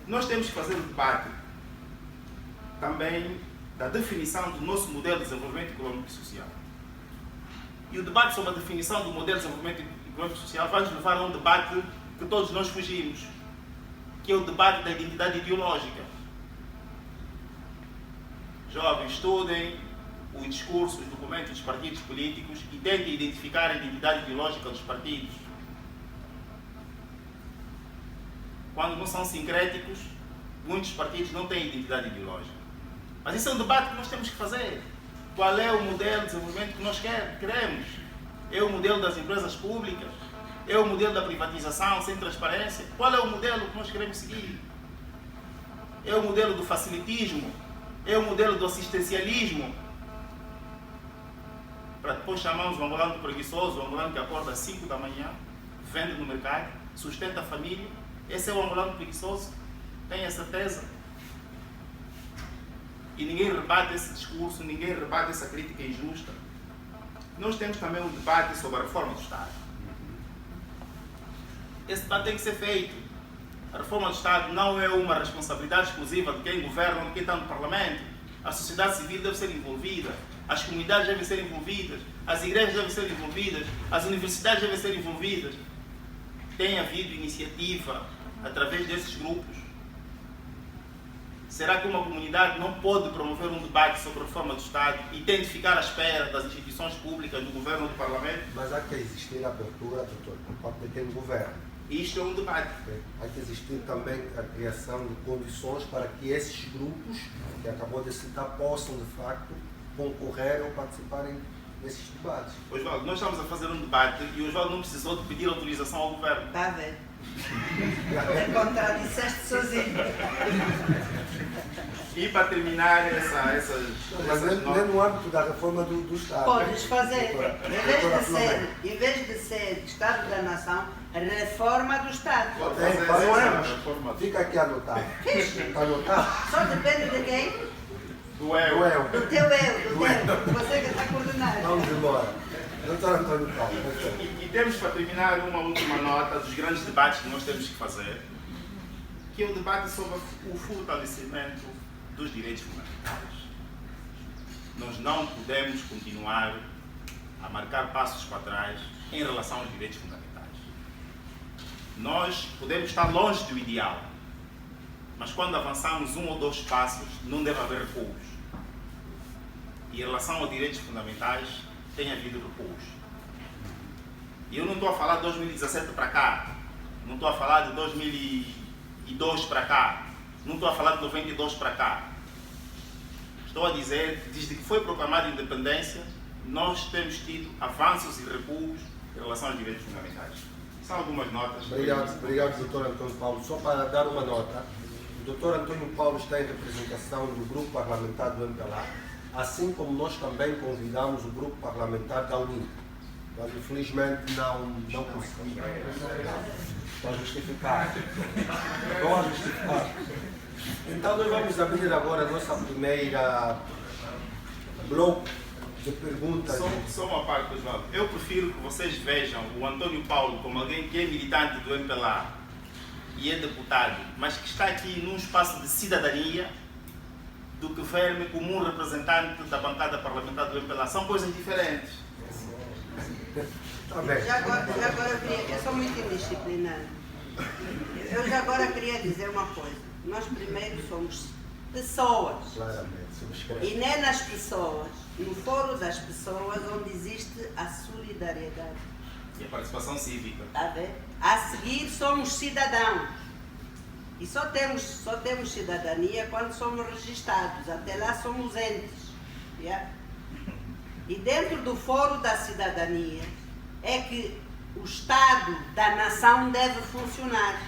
Nós temos que fazer o debate também da definição do nosso modelo de desenvolvimento econômico e social. E o debate sobre a definição do modelo de desenvolvimento econômico e social vai nos levar a um debate que todos nós fugimos, que é o debate da identidade ideológica. Jovens, estudem o discurso, os documentos dos partidos políticos e tentem identificar a identidade ideológica dos partidos. Quando não são sincréticos, muitos partidos não têm identidade ideológica. Mas esse é um debate que nós temos que fazer. Qual é o modelo de desenvolvimento que nós queremos? É o modelo das empresas públicas? É o modelo da privatização sem transparência? Qual é o modelo que nós queremos seguir? É o modelo do facilitismo? É o modelo do assistencialismo? Para depois chamarmos o angolano de preguiçoso, o angolano que acorda às 5 da manhã, vende no mercado, sustenta a família. Esse é o angolano preguiçoso? Tenha certeza? E ninguém rebate esse discurso, ninguém rebate essa crítica injusta. Nós temos também um debate sobre a reforma do Estado. Esse debate tem que ser feito. A reforma do Estado não é uma responsabilidade exclusiva de quem governa ou de quem está no Parlamento. A sociedade civil deve ser envolvida, as comunidades devem ser envolvidas, as igrejas devem ser envolvidas, as universidades devem ser envolvidas. Tem havido iniciativa através desses grupos. Será que uma comunidade não pode promover um debate sobre a reforma do Estado e tem de ficar à espera das instituições públicas, do governo ou do Parlamento? Mas há que existir abertura, doutor, por parte de quem governa. Isto é um debate. Há que existir também a criação de condições para que esses grupos, que acabou de citar, possam, de facto, concorrer ou participarem nesses debates. Osvaldo, nós estamos a fazer um debate e o Osvaldo não precisou de pedir autorização ao governo. Está a ver? Te contradisseste sozinho. E para terminar essas Mas nem no âmbito da reforma do Estado. Podes fazer, em vez de ser Estado da Nação, reforma do Estado. Pode fazer Faremos. Fica aqui anotado. Está anotado? Só depende de quem? do eu. Do teu eu, do teu. Você que está coordenado. Vamos embora. Doutor Antônio Paulo. E temos para terminar uma última nota dos grandes debates que nós temos que fazer, que é o debate sobre o fortalecimento dos direitos fundamentais. Nós não podemos continuar a marcar passos para trás em relação aos direitos fundamentais. Nós podemos estar longe do ideal, mas quando avançamos 1 ou 2 passos, não deve haver recuos. E em relação aos direitos fundamentais, tem havido recuos. E eu não estou a falar de 2017 para cá, não estou a falar de 2002 para cá, não estou a falar de 92 para cá. Estou a dizer que desde que foi proclamada a independência, nós temos tido avanços e recuos em relação aos direitos fundamentais. São algumas notas. Obrigado, doutor Antônio Paulo. Só para dar uma nota, o doutor Antônio Paulo está em representação do grupo parlamentar do MPLA, assim como nós também convidamos o grupo parlamentar da UNIT. Mas infelizmente não conseguimos. Está justificado. Estou a justificar. Então nós vamos abrir agora a nossa primeira bloco de perguntas. Só uma parte, Osvaldo. Eu prefiro que vocês vejam o Antônio Paulo como alguém que é militante do MPLA e é deputado, mas que está aqui num espaço de cidadania, do que ver-me como um representante da bancada parlamentar do MPLA. São coisas diferentes. Tá bem. Já agora eu sou muito indisciplinada. Eu já agora queria dizer uma coisa. Nós primeiro somos pessoas. Claramente, subscreve. E nem nas pessoas, no foro das pessoas, onde existe a solidariedade. E a participação cívica. Está a ver? A seguir somos cidadãos. E só temos cidadania quando somos registados. Até lá somos entes. Yeah? E dentro do foro da cidadania é que o Estado da nação deve funcionar.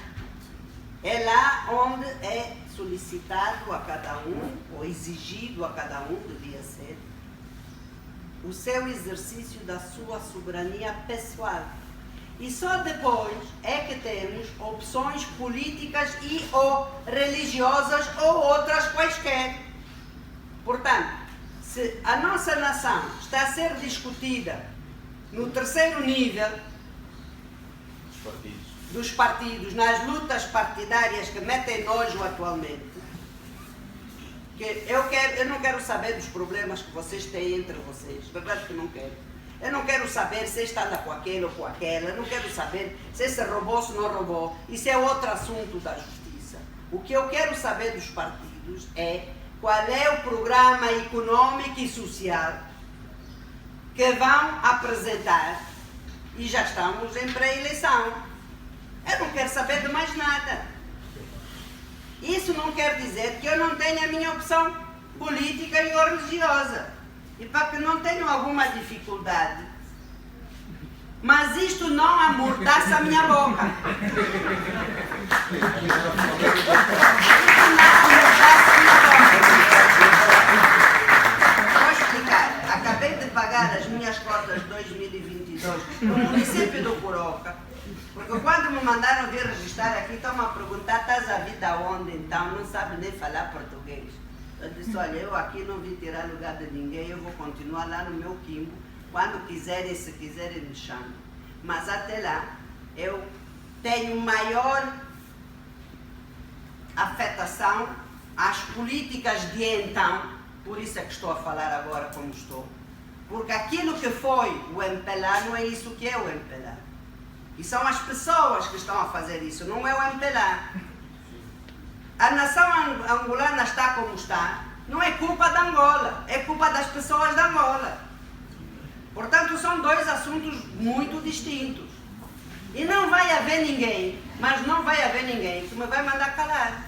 É lá onde é solicitado a cada um, ou exigido a cada um, devia ser, o seu exercício da sua soberania pessoal. E só depois é que temos opções políticas e ou religiosas ou outras quaisquer. Portanto, se a nossa nação está a ser discutida no terceiro nível dos partidos, nas lutas partidárias que metem nojo atualmente, que eu não quero saber dos problemas que vocês têm entre vocês, verdade que não quero. Eu não quero saber se está com aquele ou com aquela, eu não quero saber se se roubou ou se não roubou. Isso é outro assunto da justiça. O que eu quero saber dos partidos é qual é o programa econômico e social que vão apresentar, e já estamos em pré-eleição. Eu não quero saber de mais nada. Isso não quer dizer que eu não tenha a minha opção política e ou religiosa. E para que não tenham alguma dificuldade, mas isto não amordaça a minha boca. Vou explicar. Acabei de pagar as minhas cotas de 2022 no município do Coroca, porque quando me mandaram vir registrar aqui, estão-me a perguntar: estás a vir da onde então? Não sabe nem falar português. Eu disse: olha, eu aqui não vim tirar lugar de ninguém, eu vou continuar lá no meu quimbo. Quando quiserem, se quiserem, me chamem. Mas até lá, eu tenho maior afetação às políticas de então, por isso é que estou a falar agora como estou. Porque aquilo que foi o MPLA não é isso que é o MPLA. E são as pessoas que estão a fazer isso, não é o MPLA. A nação angolana está como está, não é culpa da Angola, é culpa das pessoas da Angola. Portanto, são dois assuntos muito distintos. E não vai haver ninguém, mas não vai haver ninguém que me vai mandar calar.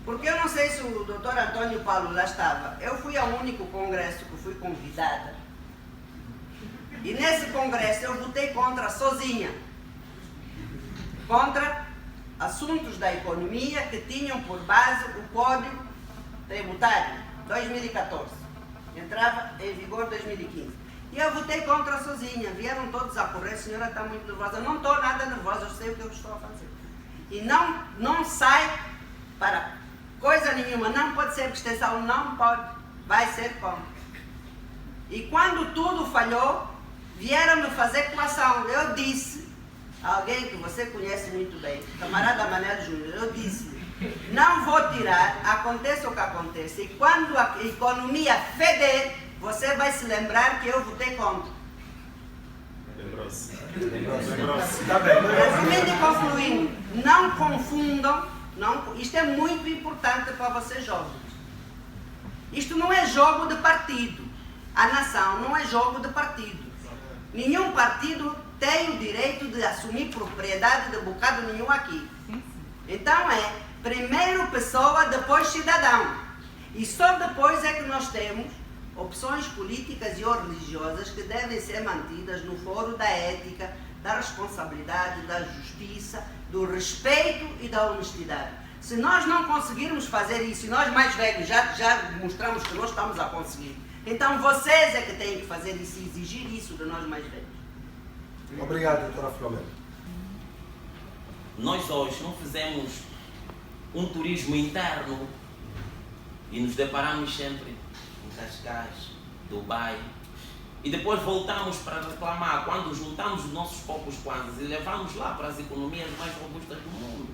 Porque eu não sei se o doutor Antônio Paulo lá estava. Eu fui ao único congresso que fui convidada. E nesse congresso eu votei contra sozinha. Contra assuntos da economia que tinham por base o Código Tributário 2014. Entrava em vigor 2015. E eu votei contra sozinha. Vieram todos a correr: a senhora está muito nervosa. Eu não estou nada nervosa, eu sei o que eu estou a fazer. E não sai para coisa nenhuma. Não pode ser extensão, não pode. Vai ser como. E quando tudo falhou, vieram me fazer coação. Eu disse, alguém que você conhece muito bem, camarada Manel Júnior, eu disse: não vou tirar, aconteça o que aconteça. E quando a economia feder, você vai se lembrar que eu votei contra. Lembrou-se. Tá bem. Resumindo e concluindo, não confundam, isto é muito importante para vocês jovens. Isto não é jogo de partido. A nação não é jogo de partido. Nenhum partido tem o direito de assumir propriedade de bocado nenhum aqui. Então é primeiro pessoa, depois cidadão. E só depois é que nós temos opções políticas e ou religiosas que devem ser mantidas no foro da ética, da responsabilidade, da justiça, do respeito e da honestidade. Se nós não conseguirmos fazer isso, e nós mais velhos já mostramos que nós estamos a conseguir, então vocês é que têm que fazer isso e exigir isso de nós mais velhos. Obrigado, doutora Filomena. Nós hoje não fizemos um turismo interno e nos deparamos sempre em Cascais, Dubai. E depois voltamos para reclamar quando juntamos os nossos poucos kwanzas e levamos lá para as economias mais robustas do mundo.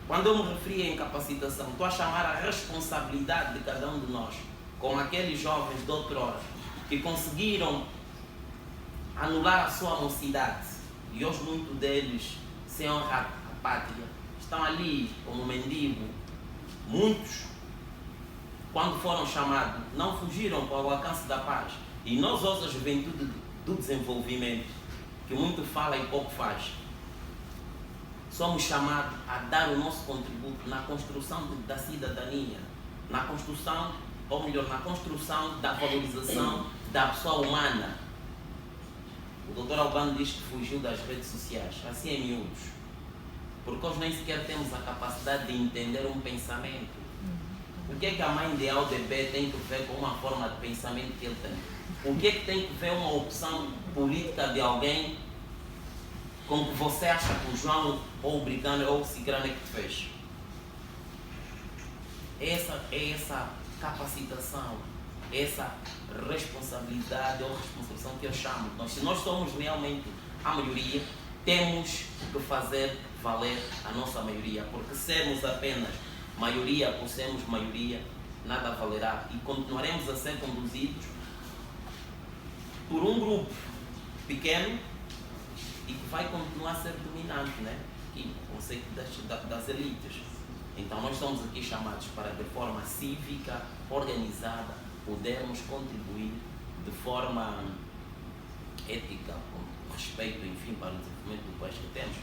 Quando eu me referi à incapacitação, estou a chamar a responsabilidade de cada um de nós, como aqueles jovens de outrora que conseguiram anular a sua mocidade e hoje muitos deles, sem honrar a pátria, estão ali como mendigo. Muitos, quando foram chamados, não fugiram para o alcance da paz. E nós, hoje, a juventude do desenvolvimento, que muito fala e pouco faz, somos chamados a dar o nosso contributo na construção da cidadania, na construção, ou melhor, na construção da valorização da pessoa humana. O Dr. Albano diz que fugiu das redes sociais, assim é miúdos, porque hoje nem sequer temos a capacidade de entender um pensamento. O que é que a mãe de AUDB tem que ver com uma forma de pensamento que ele tem? O que é que tem que ver uma opção política de alguém com que você acha que o João ou o Brigano ou o Cicrano é que te fez? Essa capacitação, essa responsabilidade ou responsabilização que eu chamo. Se nós somos realmente a maioria, temos que fazer valer a nossa maioria, porque sermos apenas maioria por sermos maioria, nada valerá e continuaremos a ser conduzidos por um grupo pequeno e que vai continuar a ser dominante, né? Aqui, o conceito das elites. Então nós estamos aqui chamados para, de forma cívica, organizada, podermos contribuir de forma ética, com respeito, enfim, para o desenvolvimento do país que temos.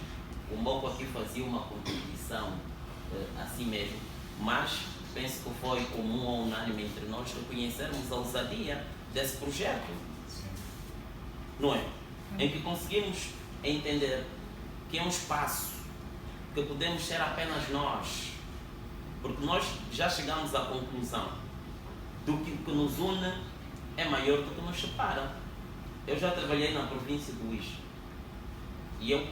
O Mboco aqui fazia uma contribuição assim mesmo, mas penso que foi comum ou unânime entre nós reconhecermos a ousadia desse projeto. Não é? Em que conseguimos entender que é um espaço que podemos ser apenas nós, porque nós já chegamos à conclusão do que o que nos une é maior do que nos separa. Eu já trabalhei na província do Luís e eu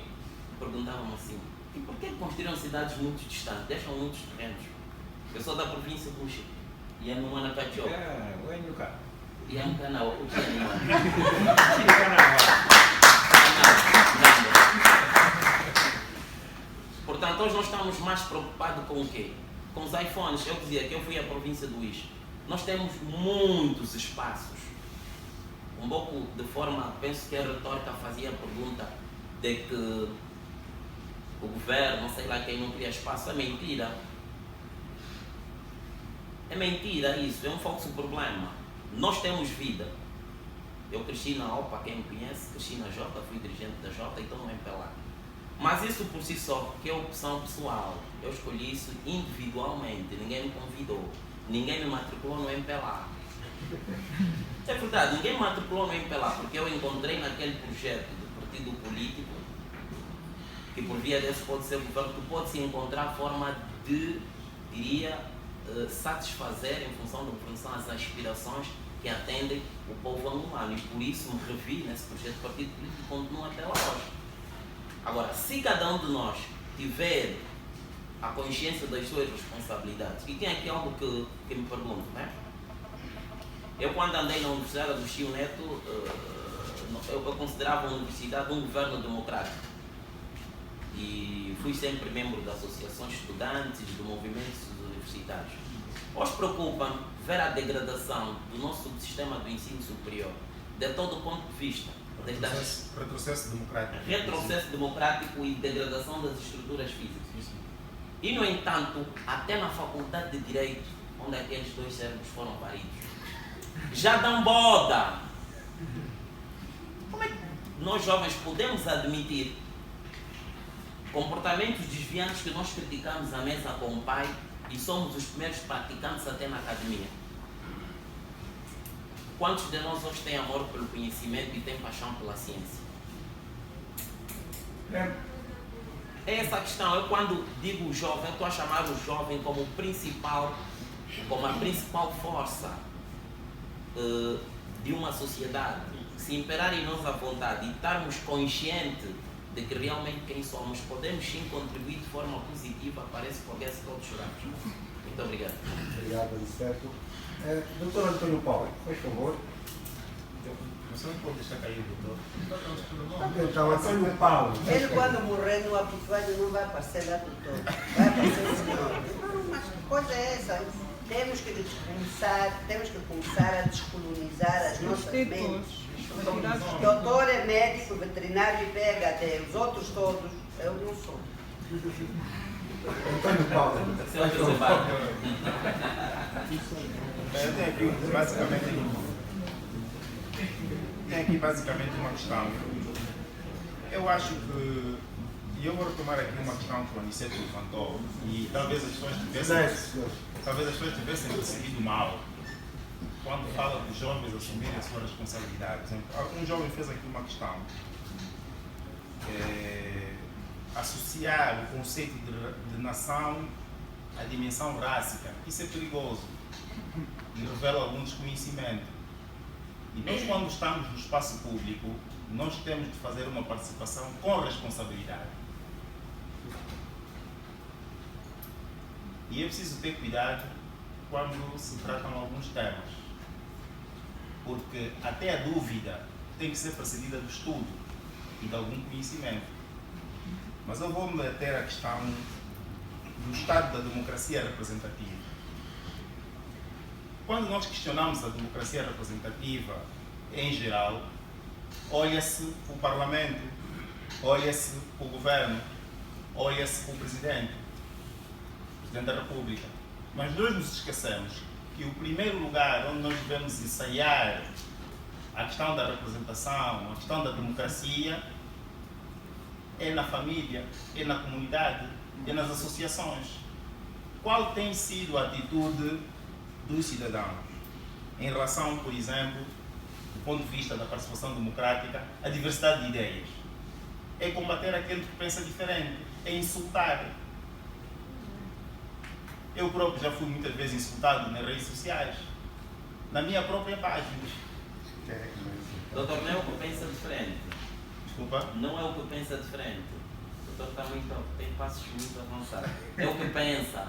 perguntava-me assim: e por que construíram cidades muito distantes, deixam muitos terrenos? Eu sou da província do Luís e é no Manacachó. E é um canal, o que é Portanto, hoje nós estamos mais preocupados com o quê? Com os iPhones. Eu dizia que eu fui à província do Luís. Nós temos muitos espaços. Um pouco de forma, penso que a retórica fazia a pergunta de que o governo, não sei lá quem não cria espaço. É mentira. É mentira isso, é um falso problema. Nós temos vida. Eu cresci na OPA, quem me conhece, cresci na Jota, fui dirigente da Jota e estou no MPLA. Mas isso por si só, que é opção pessoal. Eu escolhi isso individualmente, ninguém me convidou, ninguém me matriculou no MPLA. É verdade, ninguém me matriculou no MPLA, porque eu encontrei naquele projeto do partido político, que por via desse pode ser governo, que pode se encontrar forma de, diria, satisfazer em função da governação as aspirações que atendem o povo angolano, e por isso me revi nesse projeto de partido político e continuo até lá hoje. Agora, se cada um de nós tiver a consciência das suas responsabilidades, e tem aqui algo que me pergunto, né? Eu quando andei na Universidade do Chio Neto, eu considerava a universidade um governo democrático e fui sempre membro de associações de estudantes, de movimentos universitários. Hoje preocupa-me ver a degradação do nosso sistema do ensino superior, de todo ponto de vista. Retrocesso democrático. Retrocesso democrático e degradação das estruturas físicas. E, no entanto, até na Faculdade de Direito, onde aqueles dois cérebros foram paridos, já dão boda. Como é que nós jovens podemos admitir comportamentos desviantes que nós criticamos à mesa com o pai e somos os primeiros praticantes até na academia? Quantos de nós hoje têm amor pelo conhecimento e têm paixão pela ciência? É essa a questão. Eu quando digo jovem, eu estou a chamar o jovem como a principal força de uma sociedade. Se imperar em nós a vontade e estarmos conscientes de que realmente quem somos, podemos sim contribuir de forma positiva para esse progresso que todos choramos. Muito obrigado. Obrigado, Aniceto. Doutor Antônio Paulo, por favor. Você não pode deixar cair, doutor. Então, Antônio Paulo. Ele, quando morrer no habituado, não vai aparecer lá doutor. Vai aparecer o senhor. Não, mas que coisa é essa? Temos que começar a descolonizar as nossas mentes. O doutor é médico, veterinário e PhD. Os outros todos, eu não sou. Antônio Paulo. Esse é outro debate. Eu tenho aqui basicamente uma questão. Eu acho que, e eu vou retomar aqui uma questão que o Aniceto levantou, e talvez as pessoas tivessem percebido mal quando fala dos jovens assumirem a sua responsabilidade. Por exemplo, um jovem fez aqui uma questão, associar o conceito de nação à dimensão rássica. Isso é perigoso e revela algum desconhecimento. E nós, quando estamos no espaço público, nós temos de fazer uma participação com responsabilidade. E é preciso ter cuidado quando se tratam alguns temas, porque até a dúvida tem que ser precedida do estudo e de algum conhecimento. Mas eu vou me deter à questão do estado da democracia representativa. Quando nós questionamos a democracia representativa em geral, olha-se o Parlamento, olha-se o Governo, olha-se o Presidente da República. Mas nós nos esquecemos que o primeiro lugar onde nós devemos ensaiar a questão da representação, a questão da democracia, é na família, é na comunidade, é nas associações. Qual tem sido a atitude dos cidadãos em relação, por exemplo, do ponto de vista da participação democrática, a diversidade de ideias? É combater aquele que pensa diferente, é insultar. Eu próprio já fui muitas vezes insultado nas redes sociais, na minha própria página. Doutor, não é o que pensa diferente. Desculpa? Não é o que pensa diferente. O doutor tem passos muito avançados. É o que pensa.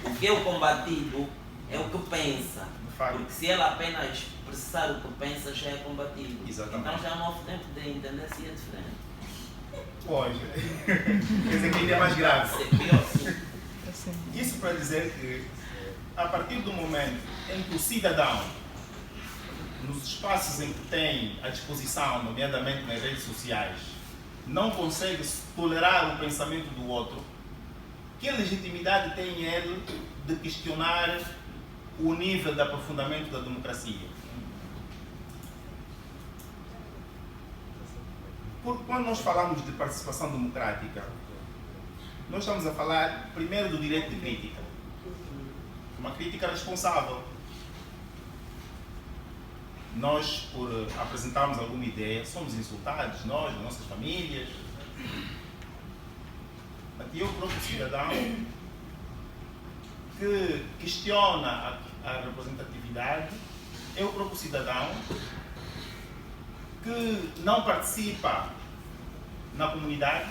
O que é o combatido é o que pensa. Porque se ele apenas expressar o que pensa, já é combatido. Exatamente. Então já não houve tempo de entender se é diferente. Pois, quer dizer que ainda é mais grave. Isso é pior, sim. Isso para dizer que, a partir do momento em que o cidadão, nos espaços em que tem à disposição, nomeadamente nas redes sociais, não consegue tolerar o pensamento do outro, que legitimidade tem ele de questionar o nível de aprofundamento da democracia? Porque quando nós falamos de participação democrática, nós estamos a falar primeiro do direito de crítica. Uma crítica responsável. Nós, por apresentarmos alguma ideia, somos insultados, nós, as nossas famílias. E eu, próprio cidadão, que questiona a representatividade, eu, próprio cidadão, que não participa na comunidade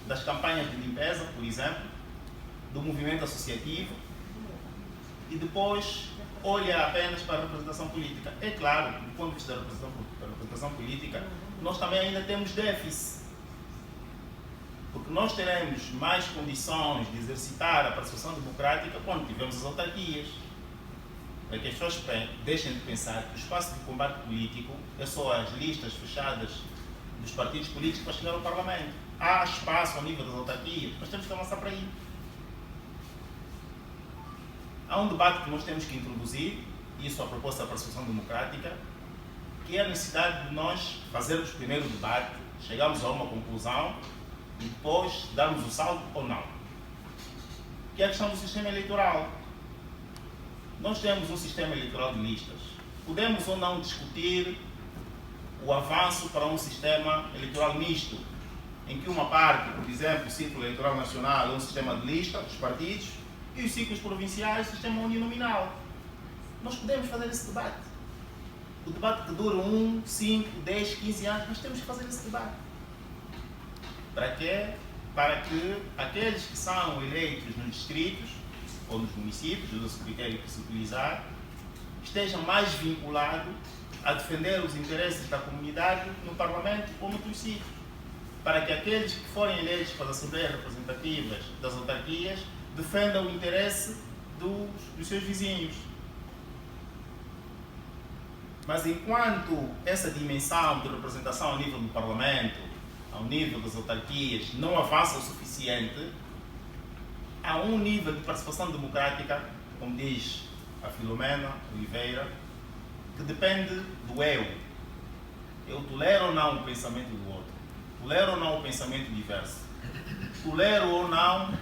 das campanhas de limpeza, por exemplo, do movimento associativo, e depois olha apenas para a representação política. É claro, do ponto de vista da representação política, nós também ainda temos déficit, porque nós teremos mais condições de exercitar a participação democrática quando tivermos as autarquias. É que as pessoas deixem de pensar que o espaço de combate político é só as listas fechadas dos partidos políticos para chegar ao Parlamento. Há espaço ao nível das autarquias, mas temos que avançar para aí. Há um debate que nós temos que introduzir, isso a proposta da participação democrática, que é a necessidade de nós fazermos primeiro o debate, chegarmos a uma conclusão e depois darmos o salto ou não. Que é a questão do sistema eleitoral. Nós temos um sistema eleitoral de listas. Podemos ou não discutir o avanço para um sistema eleitoral misto, em que uma parte, por exemplo, o ciclo eleitoral nacional é um sistema de lista dos partidos e os ciclos provinciais, sistema uninominal. Nós podemos fazer esse debate. O debate que dura 1, 5, 10, 15 anos, nós temos que fazer esse debate. Para quê? para que aqueles que são eleitos nos distritos ou nos municípios, do critério que se utilizar, estejam mais vinculados a defender os interesses da comunidade no Parlamento ou no sítios, para que aqueles que forem eleitos para as Assembleias Representativas das autarquias defendam o interesse dos seus vizinhos. Mas enquanto essa dimensão de representação ao nível do Parlamento, ao nível das autarquias, não avança o suficiente, há um nível de participação democrática, como diz a Filomena Oliveira, que depende do eu. Eu tolero ou não o pensamento do outro, tolero ou não o pensamento diverso, tolero ou não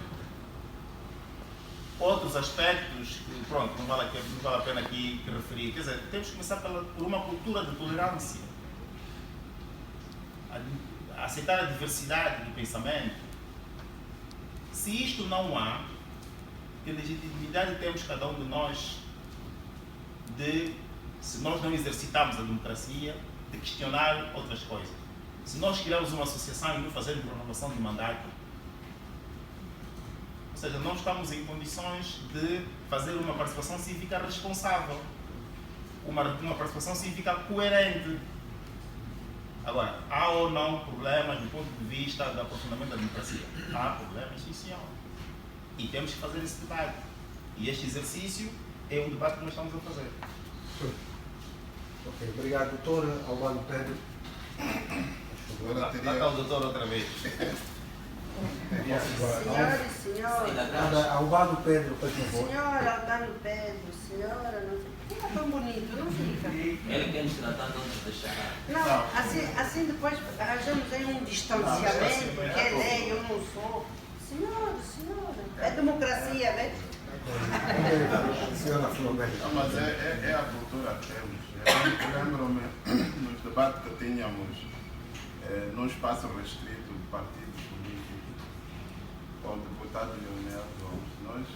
outros aspectos que, pronto, não vale a pena aqui referir. Quer dizer, temos que começar por uma cultura de tolerância, a aceitar a diversidade do pensamento. Se isto não há, que legitimidade temos cada um de nós se nós não exercitarmos a democracia, de questionar outras coisas? Se nós criarmos uma associação e não fazermos renovação de mandato, ou seja, não estamos em condições de fazer uma participação cívica responsável, uma participação cívica coerente. Agora, há ou não problemas do ponto de vista do aprofundamento da democracia? Há problemas, sim, senhor. E temos que fazer esse debate. E este exercício é um debate que nós estamos a fazer. Ok, obrigado, doutora Albano Pedro. Lá está o doutor outra vez. Senhora e senhora. Albano Pedro, por favor. Senhora Albano Pedro, senhora, não sei. Fica tão bonito, não fica? Ele quer nos tratar antes de chegar. Não, assim depois arranjamos aí um distanciamento, que ele é, eu não sou. Senhora. É democracia, né? Senhora Filomena. Não, mas é a cultura que temos. Eu lembro-me nos debates que tínhamos num espaço restrito do partido político com o deputado Leonel Gomes. Nós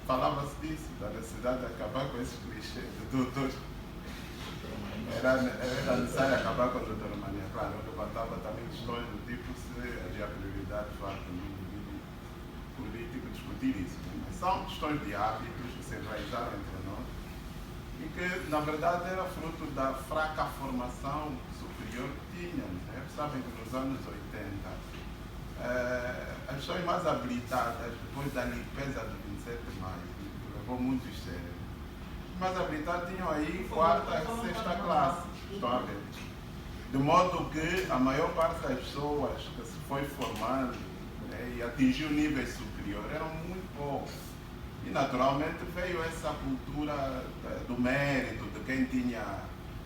falava-se disso, da necessidade de acabar com esse clichê de doutor. Era necessário acabar com a doutora Maria Clara. Eu levantava também questões do tipo se havia prioridade de facto no indivíduo político discutir isso. Mas são questões de hábitos que se enraizaram entre nós e que, na verdade, era fruto da fraca formação superior que tínhamos. Né? Sabem que nos anos 80 as pessoas mais habilitadas, depois da limpeza do 27 de maio, que levou muitos cérebros, mais habilitados tinham aí quarta e sexta classe, estão a ver? De modo que a maior parte das pessoas que se foi formando, né, e atingiu níveis superiores eram muito poucos. E naturalmente veio essa cultura do mérito, de quem tinha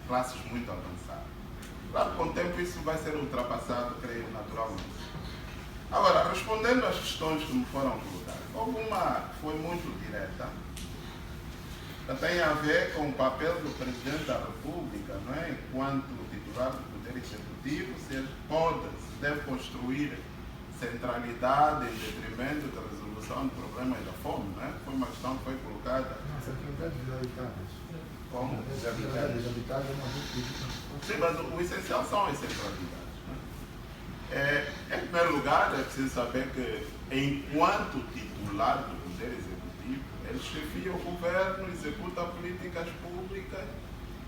classes muito avançadas. Claro, com o tempo isso vai ser ultrapassado, creio, naturalmente. Agora, respondendo às questões que me foram colocadas, alguma foi muito direta, tem a ver com o papel do Presidente da República, não é? Enquanto titular do Poder Executivo, se ele se deve construir centralidade em detrimento da resolução do problema da fome, não é? Foi uma questão que foi colocada. Centralidade desabitadas. Como? Centralidade desabitadas é uma busca. Sim, mas o essencial são as centralidades. Em primeiro lugar, é preciso saber que, enquanto titular do Poder Executivo, ele chefia o governo, executa políticas públicas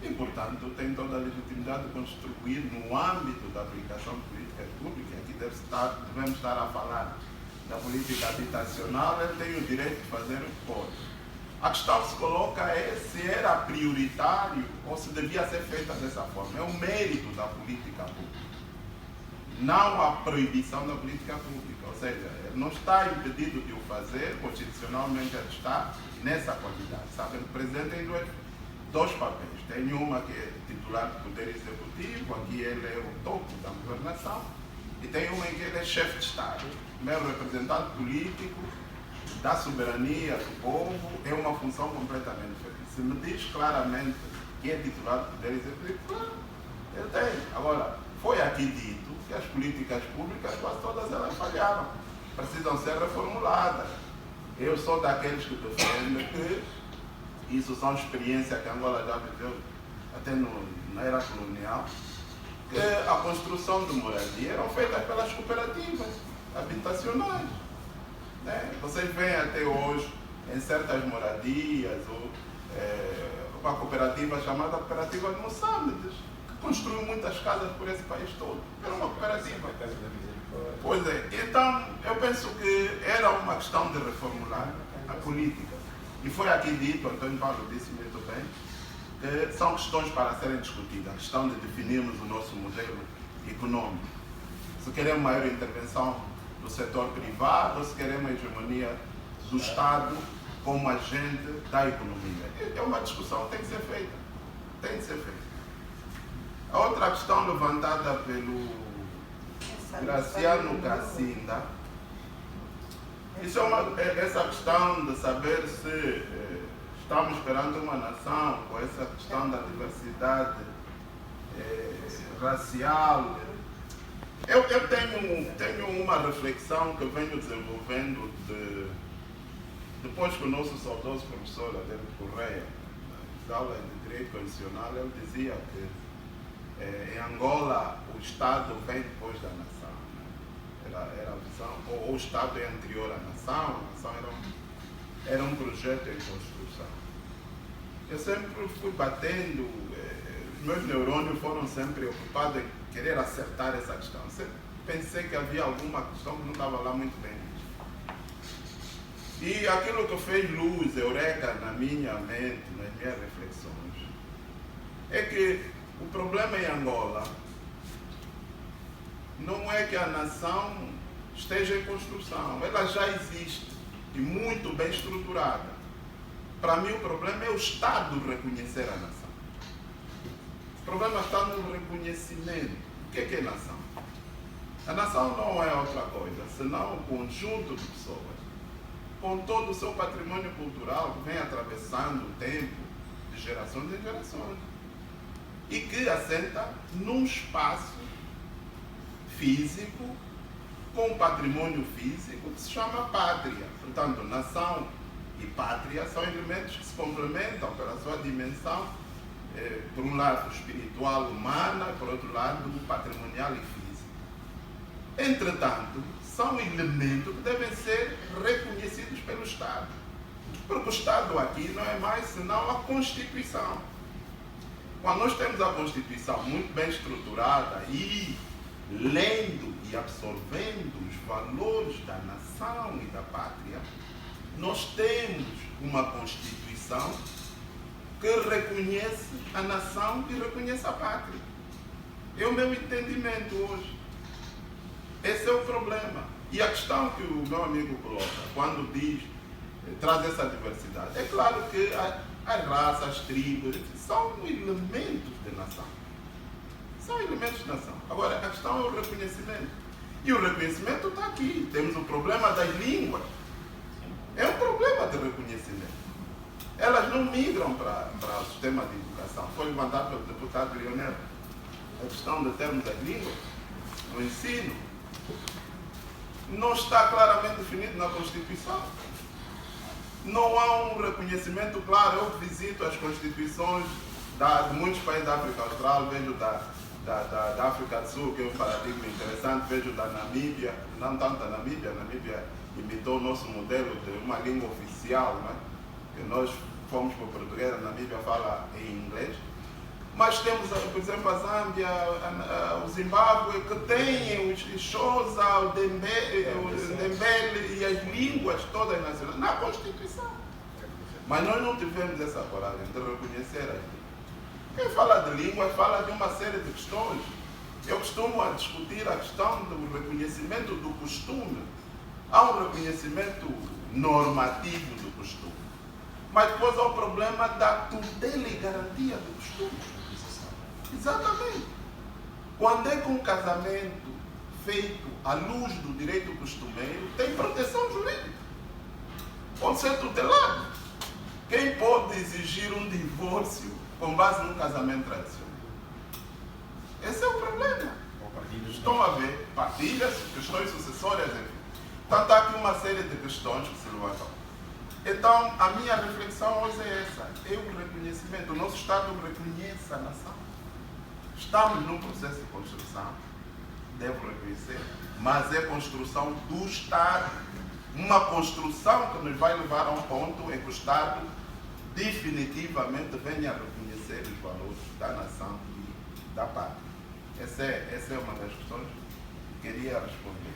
e, portanto, tem toda a legitimidade de construir no âmbito da aplicação de políticas públicas. Aqui devemos estar a falar da política habitacional, ele tem o direito de fazer o que pode. A questão que se coloca é se era prioritário ou se devia ser feita dessa forma. É o mérito da política pública, não a proibição da política pública. Ou seja, ele não está impedido de o fazer, constitucionalmente ele está nessa qualidade. Sabe, o presidente tem dois papéis. Tem uma que é titular do Poder Executivo, aqui ele é o topo da governação, e tem uma em que ele é chefe de Estado, mero representante político da soberania do povo, é uma função completamente diferente. Se me diz claramente que é titular do Poder Executivo, claro, ele tem. Agora, foi aqui dito que as políticas públicas, quase todas elas falharam, precisam ser reformuladas. Eu sou daqueles que defendem que isso são experiências que Angola já viveu até na era colonial, que a construção de moradia eram feitas pelas cooperativas. habitacionais. Né? Vocês veem até hoje, em certas moradias, uma cooperativa chamada Cooperativa de Moçambiques, que construiu muitas casas por esse país todo. Era uma cooperativa. Pois é, então eu penso que era uma questão de reformular a política. E foi aqui dito, Antônio Paulo disse muito bem, que são questões para serem discutidas. A questão de definirmos o nosso modelo econômico. Se queremos maior intervenção do setor privado ou se queremos a hegemonia do Estado como agente da economia. É uma discussão que tem que ser feita. Tem que ser feita. A outra questão levantada pelo Graciano Cassinda, isso essa questão de saber se estamos perante uma nação com essa questão da diversidade racial. Eu tenho uma reflexão que venho desenvolvendo depois que o nosso saudoso professor Adélio Correia, na aula de Direito Constitucional, ele dizia que em Angola o Estado vem depois da nação. Né? Era a visão, ou o Estado é anterior à nação, a nação era um projeto em construção. Eu sempre fui batendo, os meus neurônios foram sempre ocupados em querer acertar essa questão. Sempre pensei que havia alguma questão que não estava lá muito bem. E aquilo que fez luz, eureka, na minha mente, nas minhas reflexões, é que o problema em Angola não é que a nação esteja em construção, ela já existe e muito bem estruturada. Para mim o problema é o Estado reconhecer a nação. O problema está no reconhecimento. O que é nação? A nação não é outra coisa, senão um conjunto de pessoas com todo o seu patrimônio cultural que vem atravessando o tempo de gerações em gerações e que assenta num espaço físico com patrimônio físico que se chama pátria. Portanto, nação e pátria são elementos que se complementam pela sua dimensão, por um lado espiritual, humana, por outro lado patrimonial e físico. Entretanto, são elementos que devem ser reconhecidos pelo Estado. Porque o Estado aqui não é mais senão a Constituição. Quando nós temos a Constituição muito bem estruturada e lendo e absorvendo os valores da nação e da pátria, nós temos uma Constituição que reconhece a nação e reconhece a pátria. É o meu entendimento hoje. Esse é o problema. E a questão que o meu amigo coloca, quando diz, traz essa diversidade, é claro que as raças, as tribos, são elementos de nação. São elementos de nação. Agora, a questão é o reconhecimento. E o reconhecimento está aqui. Temos o problema das línguas. É um problema de reconhecimento. Elas não migram para o sistema de educação. Foi levantado pelo deputado Lionel. A questão de termos as línguas no ensino não está claramente definido na Constituição. Não há um reconhecimento claro. Eu visito as constituições de muitos países da África Austral, vejo da África do Sul, que é um paradigma interessante, vejo da Namíbia, não tanto da Namíbia, a Namíbia imitou o nosso modelo de uma língua oficial, né? Que nós fomos para o português, a Namíbia fala em inglês. Mas temos, por exemplo, a Zâmbia, o Zimbábue, que tem o Xhosa, o Ndebele e as línguas todas nacionais na Constituição. Mas nós não tivemos essa coragem de reconhecer as línguas. Quem fala de línguas fala de uma série de questões. Eu costumo discutir a questão do reconhecimento do costume. Há um reconhecimento normativo do costume. Mas depois há o problema da tutela e garantia do costume. Exatamente. Quando é que um casamento feito à luz do direito costumeiro tem proteção jurídica? Pode ser tutelado. Quem pode exigir um divórcio com base num casamento tradicional? Esse é o problema. Estão a ver partilhas, questões sucessórias, enfim. Então está aqui uma série de questões que se levantam. Então, a minha reflexão hoje é essa. É o reconhecimento. O nosso Estado reconhece a nação. Estamos num processo de construção. devo reconhecer, mas é construção do Estado. Uma construção que nos vai levar a um ponto em que o Estado definitivamente venha a reconhecer os valores da nação e da pátria. Essa é uma das questões que queria responder.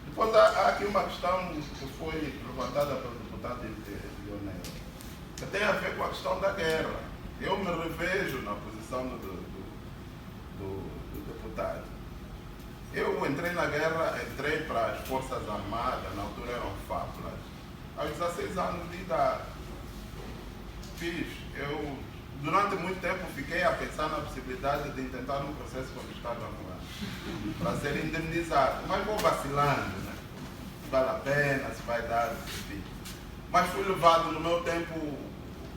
Depois há aqui uma questão que foi levantada pelo deputado Lionel, que tem a ver com a questão da guerra. Eu me revejo na posição do deputado. Eu entrei na guerra, entrei para as Forças Armadas, na altura eram FAPLAS, aos 16 anos de idade. Eu, durante muito tempo, fiquei a pensar na possibilidade de intentar um processo com o Estado angolano, para ser indemnizado, mas vou vacilando, né? Se vale a pena, se vai dar, enfim. Mas fui levado no meu tempo,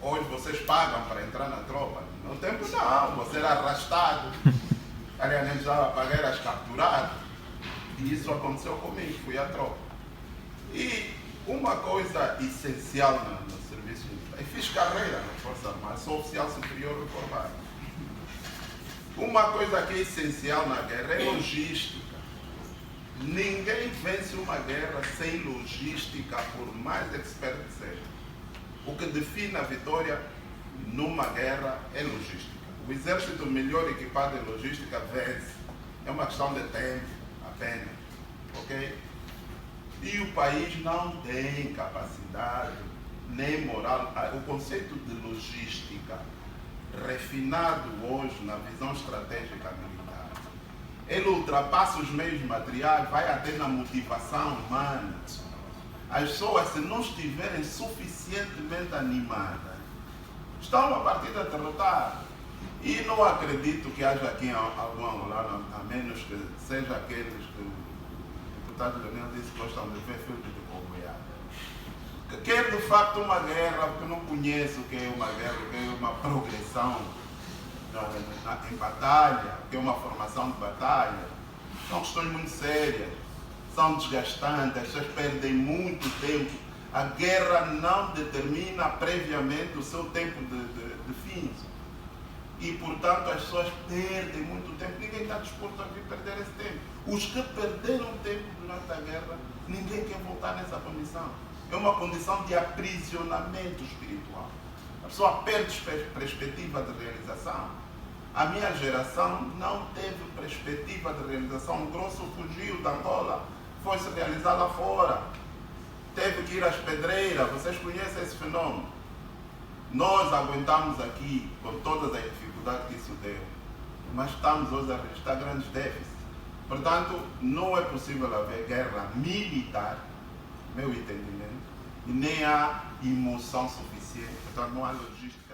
hoje vocês pagam para entrar na tropa, no meu tempo não, você era arrastado. Aliás, nem precisava pagar, eras capturado. E isso aconteceu comigo, fui à tropa. E uma coisa essencial no serviço militar, eu fiz carreira na Força Armada, sou oficial superior reformado. Uma coisa que é essencial na guerra é logística. Ninguém vence uma guerra sem logística, por mais expert que seja. O que define a vitória numa guerra é logística. O exército melhor equipado em logística vence. É uma questão de tempo apenas. Ok? E o país não tem capacidade nem moral. O conceito de logística, refinado hoje na visão estratégica militar, ele ultrapassa os meios materiais, vai até na motivação humana. As pessoas, se não estiverem suficientemente animadas, estão a partida derrotada. E não acredito que haja aqui algum angolano, a menos que seja aqueles que o deputado Leonel disse que gostam de ver filme de cowboyada, que quer de facto uma guerra, porque não conheço o que é uma guerra, o que é uma progressão em batalha, o que é uma formação de batalha. São questões muito sérias, são desgastantes, as pessoas perdem muito tempo. A guerra não determina previamente o seu tempo de fim. E, portanto, as pessoas perdem muito tempo. Ninguém está disposto a vir perder esse tempo. Os que perderam tempo durante a guerra, ninguém quer voltar nessa condição. É uma condição de aprisionamento espiritual. A pessoa perde perspectiva de realização. A minha geração não teve perspectiva de realização. O grosso fugiu da Angola, foi se realizar lá fora. Teve que ir às pedreiras. Vocês conhecem esse fenômeno? Nós aguentamos aqui com todas as dificuldades que isso deu, mas estamos hoje a registrar grandes déficits. Portanto, não é possível haver guerra militar, meu entendimento, e nem há emoção suficiente. Portanto, não há logística.